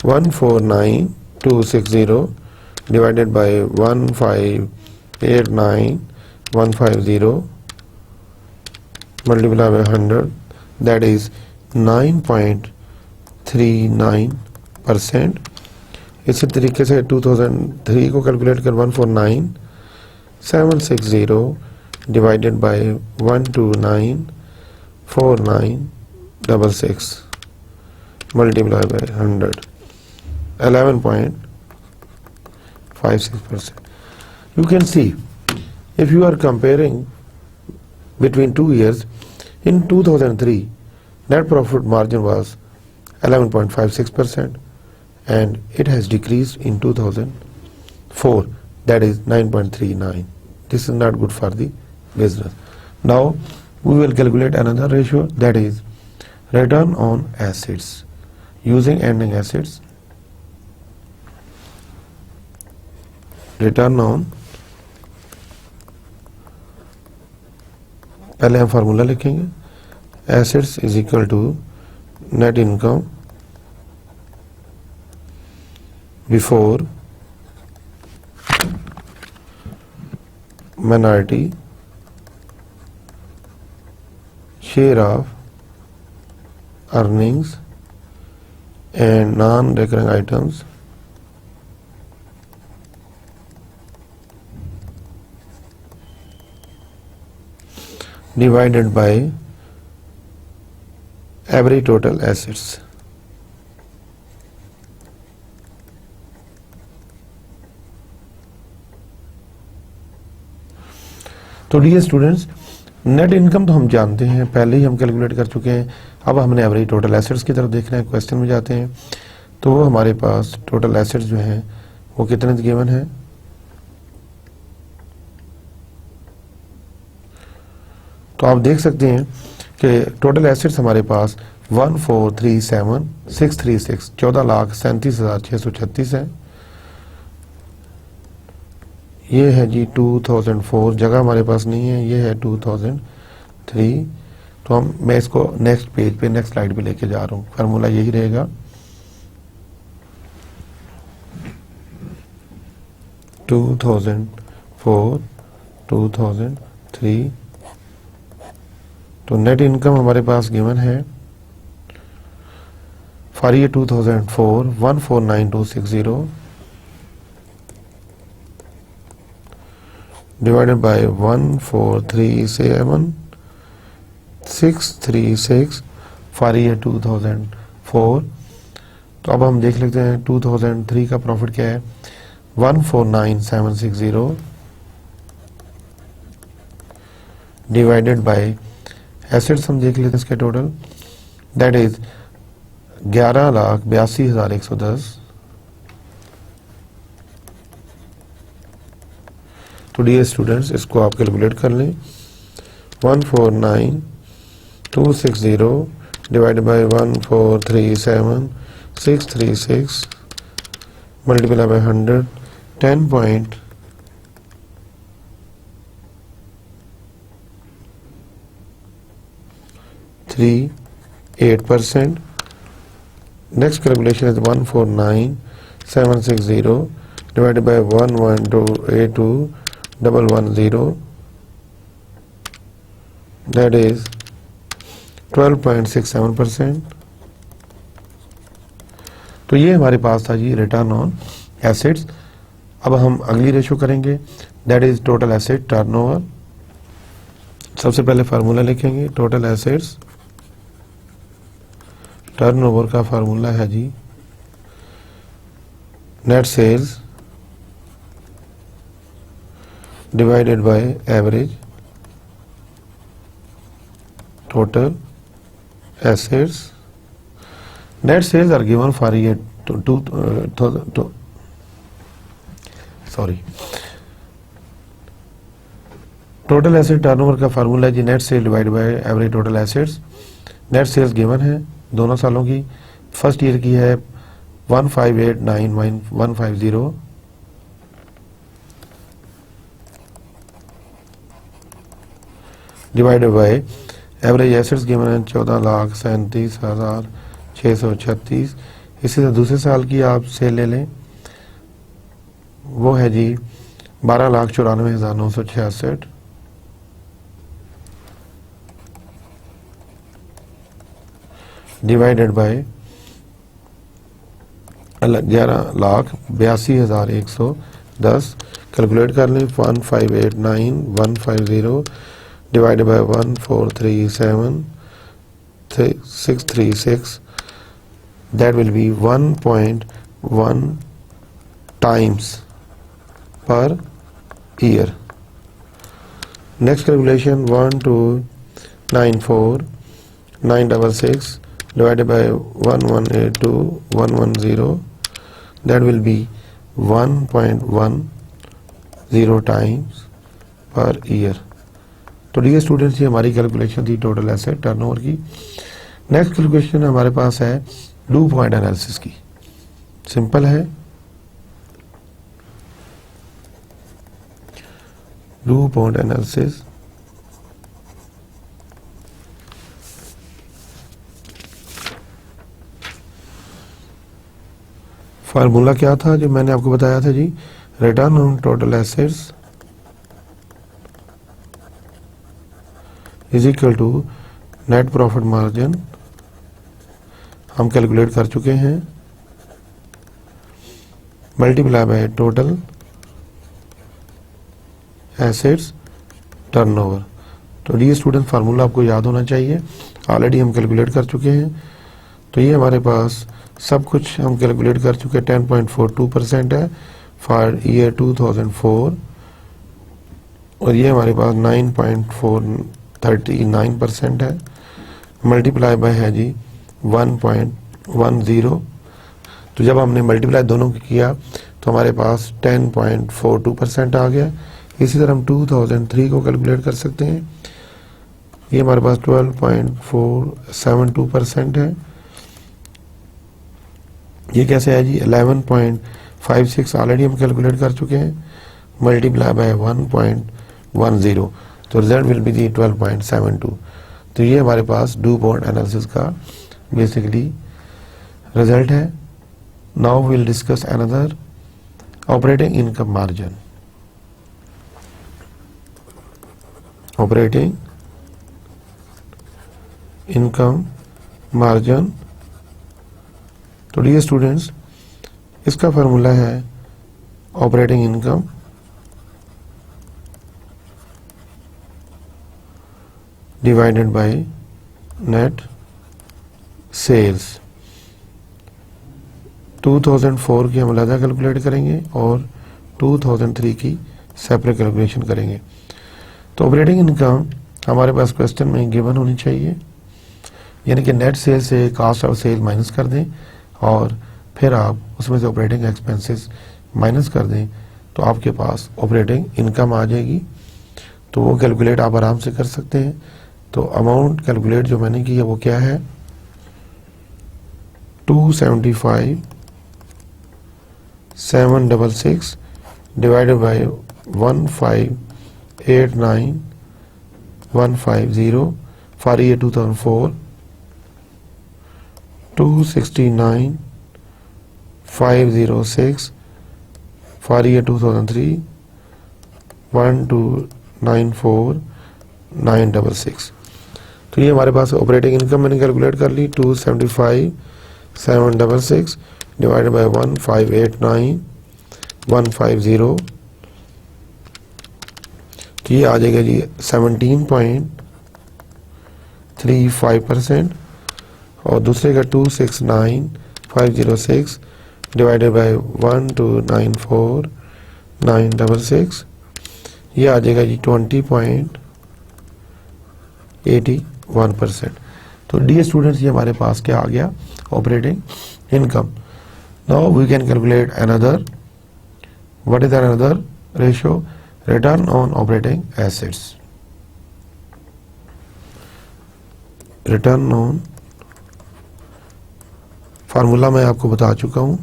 149,260 divided by 1589150 multiplied by 100, that is 9.39%. इसी तरीके से 2003 को कैलकुलेट कर 149,760 divided by 129,4966 multiplied by 100, 11.56%. You can see, if you are comparing between 2 years, in 2003 net profit margin was 11.56% and it has decreased in 2004, that is 9.39. This is not good for the business. Now we will calculate another ratio, that is return on assets using ending assets. Return on, पहले हम formula लिखेंगे, assets is equal to net income before minority share of earnings and non recurring items divided by every total assets. तो dear students, net income तो हम जानते हैं, पहले ही हम कैलकुलेट कर चुके हैं. अब हमने एवरेज टोटल एसेट्स की तरफ देखना है. क्वेश्चन में जाते हैं तो हमारे पास टोटल एसेट्स जो हैं वो कितने गिवन है. तो आप देख सकते हैं कि टोटल एसेट्स हमारे पास 1,437,636 14,37,636 है. ये है जी 2004, जगह हमारे पास नहीं है, ये है 2003. तो मैं इसको नेक्स्ट पेज पे, नेक्स्ट स्लाइड पे लेके जा रहा हूँ. फार्मूला यही रहेगा. 2004, 2003। तो नेट इनकम हमारे पास गिवन है for year 2004 149260 divided by 1437636 for year 2004। तो अब हम देख लेते हैं 2003 का प्रॉफिट क्या है, 149760 डिवाइडेड बाय एसेट्स हम देख लेते हैं इसके टोटल, दैट इज 11,82,110। तो डियर स्टूडेंट्स, इसको आप कैलकुलेट कर लें, 149260 divided by 1437636 multiply by 100, 10.38%. Next calculation is 149,760 divided by 112,82,110, that is 12.67%. तो ये हमारे पास था जी रिटर्न ऑन एसेट्स। अब हम अगली रेशो करेंगे, that is total asset turnover. सबसे पहले फार्मूला लिखेंगे, टोटल एसेट्स टर्नओवर का फार्मूला है जी net sales divided by average total assets. Net sales are given for year total asset turnover का फार्मूला है जी net sale divided by average total assets. Net sales given है दोनों सालों की, फर्स्ट ईयर की है 1589150 divided by average assets given है 14,37,636। इसी से दूसरे साल की आप सेल ले लें, वो है जी 12,94,966 डिवाइडेड बाय 11,82,110। कैलकुलेट कर लें, 1589150 divided bye 1437636, that will be 1.1 times per year. Next calculation, 1294,966 divided by 1182,110, that will be 1.10 times per year. तो डियर स्टूडेंट्स, ये हमारी कैलकुलेशन थी टोटल एसेट टर्नओवर की। नेक्स्ट कैलकुलेशन हमारे पास है डू पॉइंट एनालिसिस की। सिंपल है, डू पॉइंट एनालिसिस फार्मूला क्या था जो मैंने आपको बताया था जी, return on total assets is equal to net profit margin. हम कैलकुलेट कर चुके हैं, multiply by total assets turnover. तो डी स्टूडेंट फार्मूला आपको याद होना चाहिए, ऑलरेडी हम कैलकुलेट कर चुके हैं। तो ये हमारे पास सब कुछ हम कैलकुलेट कर चुके हैं, 10.42% है फॉर ईयर 2004, और ये हमारे पास 9.439% है, मल्टीप्लाई बाय है जी 1.10। तो जब हमने मल्टीप्लाई दोनों को किया तो हमारे पास 10.42% आ गया। इसी तरह हम 2003 को कैलकुलेट कर सकते हैं, ये हमारे पास 12.472% है। ये कैसे है जी, 11.56 ऑलरेडी हम कैलकुलेट कर चुके हैं, मल्टीप्लाई बाय 1.10, तो रिजल्ट विल बी दी 12.72। तो ये हमारे पास डू पॉइंट एनालिसिस का बेसिकली रिजल्ट है। Now we will discuss another operating income margin, operating income margin. तो डियर स्टूडेंट्स, इसका फार्मूला है operating income divided by net sales. 2004 की हम अलग कैलकुलेट करेंगे और 2003 की सेपरेट कैलकुलेशन करेंगे। तो ऑपरेटिंग इनकम हमारे पास क्वेश्चन में गिवन होनी चाहिए, यानी कि नेट सेल से कॉस्ट ऑफ सेल माइनस कर दें और फिर आप उसमें से ऑपरेटिंग एक्सपेंसेस माइनस कर दें तो आपके पास ऑपरेटिंग इनकम आ जाएगी। तो वो कैलकुलेट आप आराम से कर सकते हैं। तो अमाउंट कैलकुलेट जो मैंने की है वो क्या है, 275,766 divided by 1589150 for year 2004, 269,506 for year 2003, 1294966। तो ये हमारे पास ऑपरेटिंग इनकम मैंने कैलकुलेट कर ली, 275,766 डिवाइडेड बाय 1589150। तो ये आ जाएगा जी 17.35% और दूसरे का 269,506 डिवाइडेड बाय 1294966, ये आ जाएगा जी 20.81%। तो डियर स्टूडेंट्स, ये हमारे पास क्या आ गया, operating income. Now we can calculate another, what is another ratio, return on operating assets. Return on, formula मैं आपको बता चुका हूं,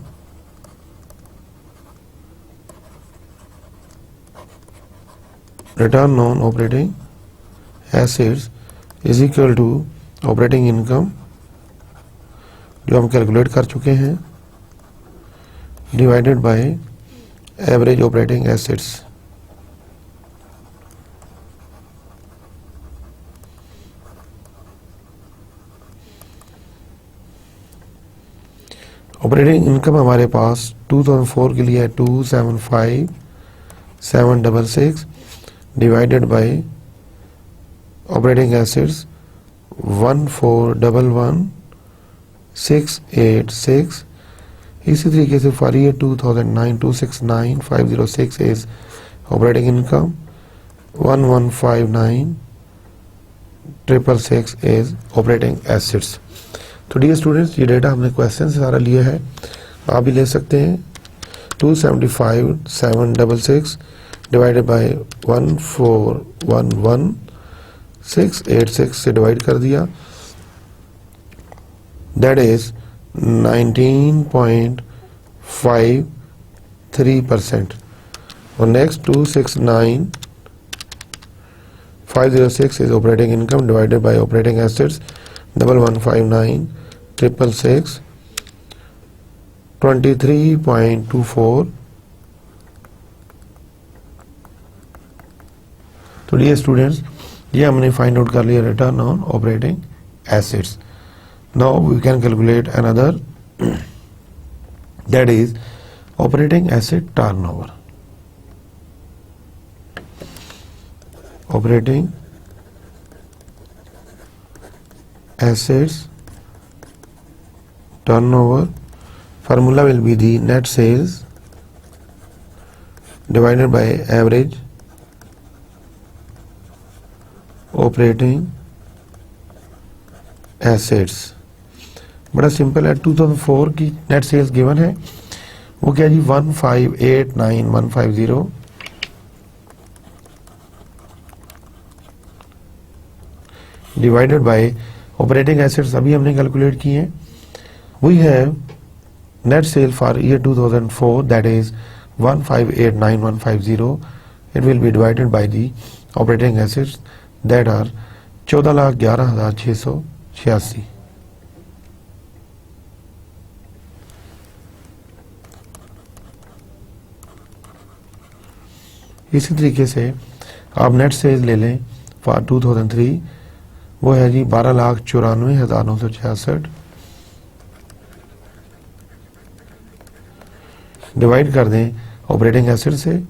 return on operating assets is equal to operating income जो हम कैलकुलेट कर चुके हैं divided by average operating assets. Operating income हमारे पास 2004 के लिए है 275,766 डिवाइडेड बाय ऑपरेटिंग एसेट्स 1411686। इसी तरीके से for year 2009, 269,506 is operating income, 1159666 is operating assets. तो डियर स्टूडेंट्स, ये डेटा हमने क्वेश्चन से सारा लिया है, आप भी ले सकते हैं। 275,766 डिवाइडेड बाय 1411686 से डिवाइड कर दिया, दैट इज 19.53%। और next 269,506 is operating income divided by operating assets 1159,666, 23.24। तो डियर स्टूडेंट्स, ये हमने फाइंड आउट कर लिया return on operating assets. Now we can calculate another, that is operating asset turnover. Operating assets turnover, formula will be the net sales divided by average operating assets। बड़ा simple है, 2004 की net sales given है, वो क्या जी 1589150 divided by operating assets अभी हमने calculate किए हैं। We have net sale for year 2004 that is 1589150, it will be divided by the operating assets that are 14,11,686। इसी तरीके से आप नेट सेल्स ले लें फॉर 2003, वो है जी 12,94,966, डिवाइड कर दें ऑपरेटिंग एसेट से,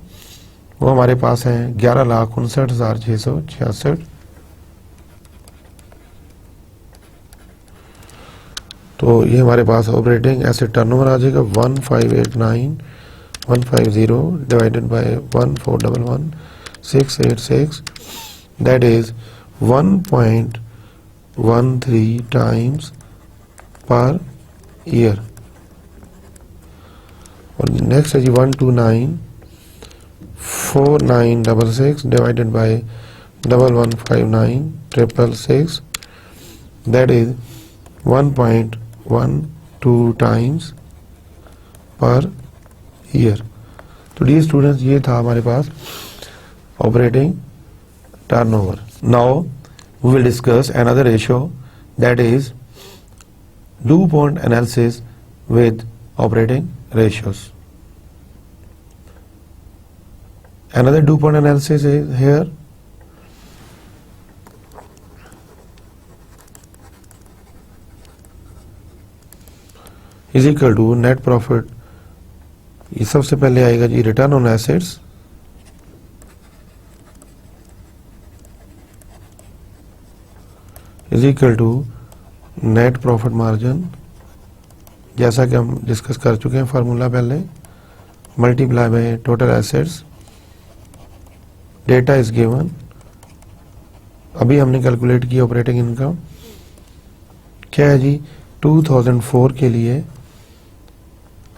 वो हमारे पास है 11,59,666। तो ये हमारे पास ऑपरेटिंग एसेट टर्नओवर आ जाएगा 1589,150 divided by 1411,686, that is 1.13 times per year. और नेक्स्ट है जी 129,4966 divided by 1159,666, that is 1.12 times per year. तो डी स्टूडेंट्स, ये था हमारे पास operating turnover. Now we will discuss another ratio, that is DuPont analysis with operating ratios. Another DuPont analysis is here. Is equal to net profit. ये सबसे पहले आएगा जी return on assets, is equal to net profit margin, जैसा कि हम discuss कर चुके हैं फार्मूला पहले, multiply by total assets, data is given, अभी हमने कैलकुलेट किया ऑपरेटिंग इनकम। क्या है जी 2004 के लिए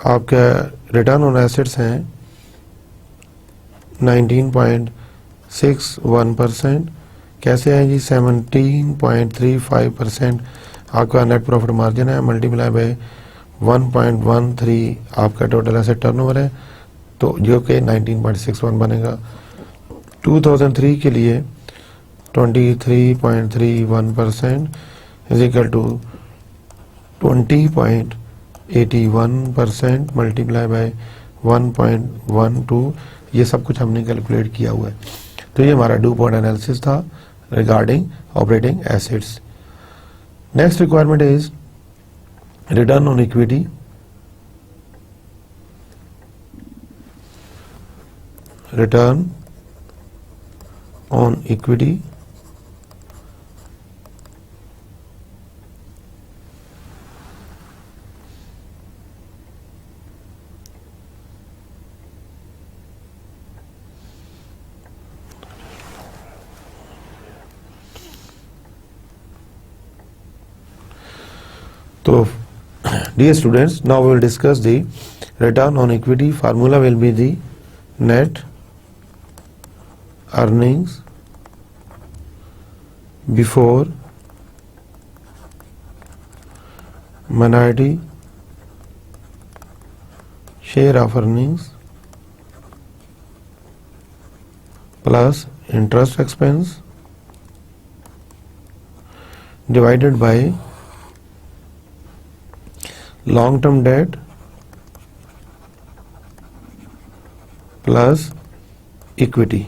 आपका रिटर्न ऑन एसेट्स हैं 19.61%। कैसे है जी 17.35% आपका नेट प्रॉफिट मार्जिन है, मल्टीप्लाई बाय 1.13 आपका टोटल एसेट टर्नओवर है, तो जो कि 19.61 बनेगा। 2003 के लिए 23.31% is equal to 20.81% multiply by 1.12, ये सब कुछ हमने कैलकुलेट किया हुआ है। तो ये हमारा DuPont एनालिसिस था regarding operating assets. Next requirement is return on equity. Return on equity तो dear students, now we will discuss the return on equity. Formula will be the net earnings before minority share of earnings plus interest expense divided by long term debt plus equity.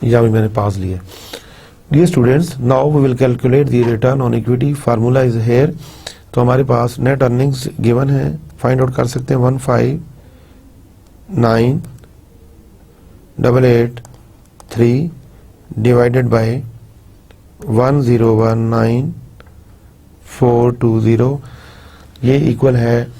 या भी मैंने पास लिया। Dear students, now we will calculate the return on equity. Formula is here. तो हमारे पास net earnings given है, find out कर सकते हैं 159,883 डिवाइडेड बाय 1019,420, ये इक्वल है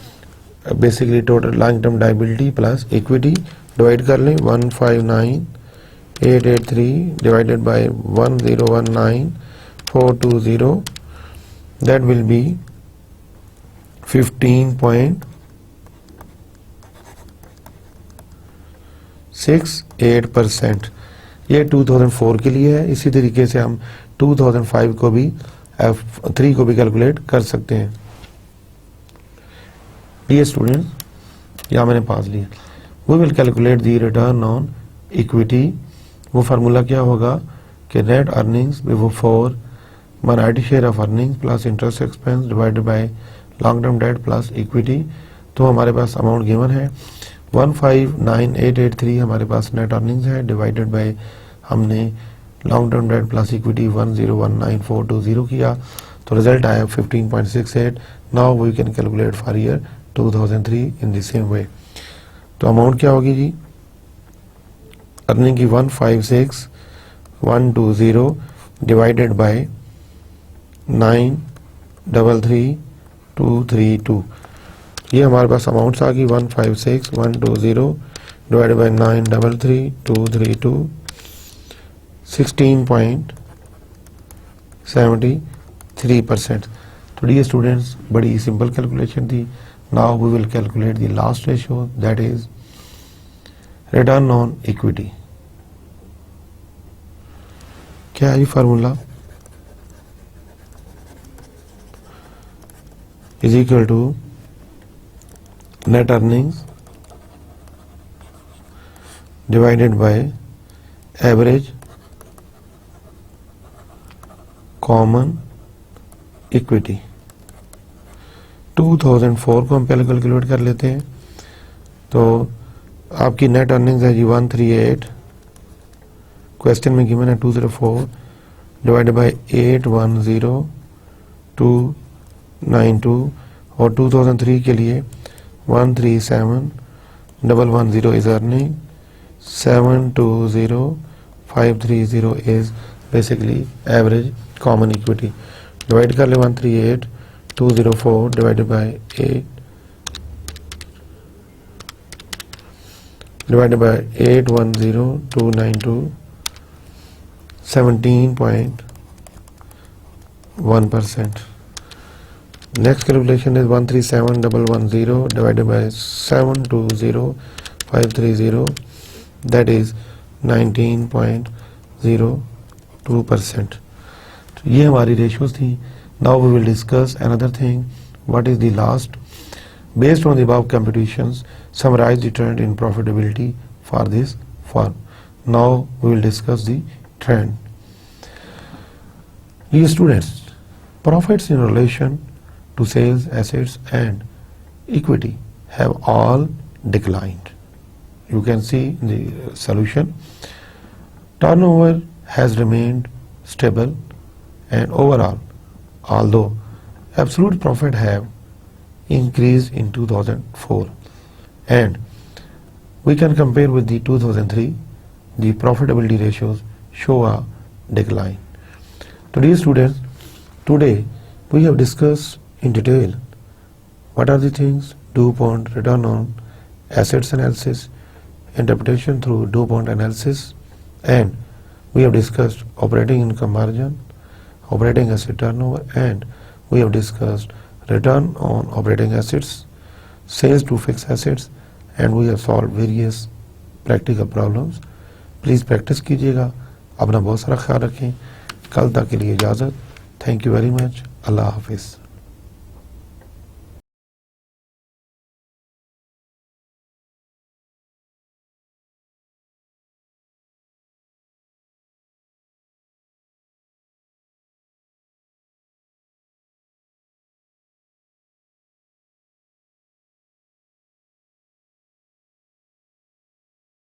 basically total long term liability plus equity, divide कर लें 159,883 divided by 1019,420, that will be 15.68%। ये 2004 के लिए है। इसी तरीके से हम 2005 को भी F3 को भी कैलकुलेट कर सकते हैं। डियर स्टूडेंट्स, यहाँ मैंने पास लिया, we will calculate the return on equity. वो फार्मूला क्या होगा कि net earnings before minority share of earnings plus interest expense divided by long term debt plus equity. तो हमारे पास अमाउंट गिवन है 159883 हमारे पास नेट अर्निंग्स है, डिवाइडेड बाय हमने long term debt plus equity 1019,420 किया, तो रिजल्ट आया 15.68। Now we can calculate for year 2003 in the same वे। तो अमाउंट क्या होगी जी, अर्निंग की 156120 डिवाइडेड बाय 933232, ये हमारे पास अमाउंट्स आ गई 156120 डिवाइडेड बाय 933232, 16.73%। तो डियर स्टूडेंट्स, बड़ी सिंपल कैलकुलेशन थी। Now we will calculate the last ratio, that is return on equity. क्या है ये formula, is equal to net earnings divided by average common equity. 2004 को हम पहले कैलकुलेट कर लेते हैं। तो आपकी नेट अर्निंग्स है जी 138, क्वेश्चन में गिवन है 204 डिवाइडेड बाय 810292, और 2003 के लिए 137110 is earning, 720530 is basically average common equity. Divide कर ले 138204 divided by 8 divided by 810292, 17.1%। Next calculation is 137110 divided by 720530, that is 19.02%। तो ये हमारी रेशियोज थी। Now we will discuss another thing, what is the last, based on the above computations, summarize the trend in profitability for this firm. Now we will discuss the trend. Dear students, profits in relation to sales, assets and equity have all declined. You can see in the solution, turnover has remained stable and overall, although absolute profit have increased in 2004 and we can compare with the 2003, the profitability ratios show a decline. So dear students, today we have discussed in detail what are the things DuPont return on assets analysis, interpretation through DuPont analysis, and we have discussed operating income margin, operating asset turnover, and we have discussed return on operating assets, sales to fixed assets, and we have solved various practical problems. Please practice कीजिएगा, अपना बहुत सारा ख्याल रखें। कल तक के लिए इजाज़त। Thank you very much. अल्लाह हाफिज़।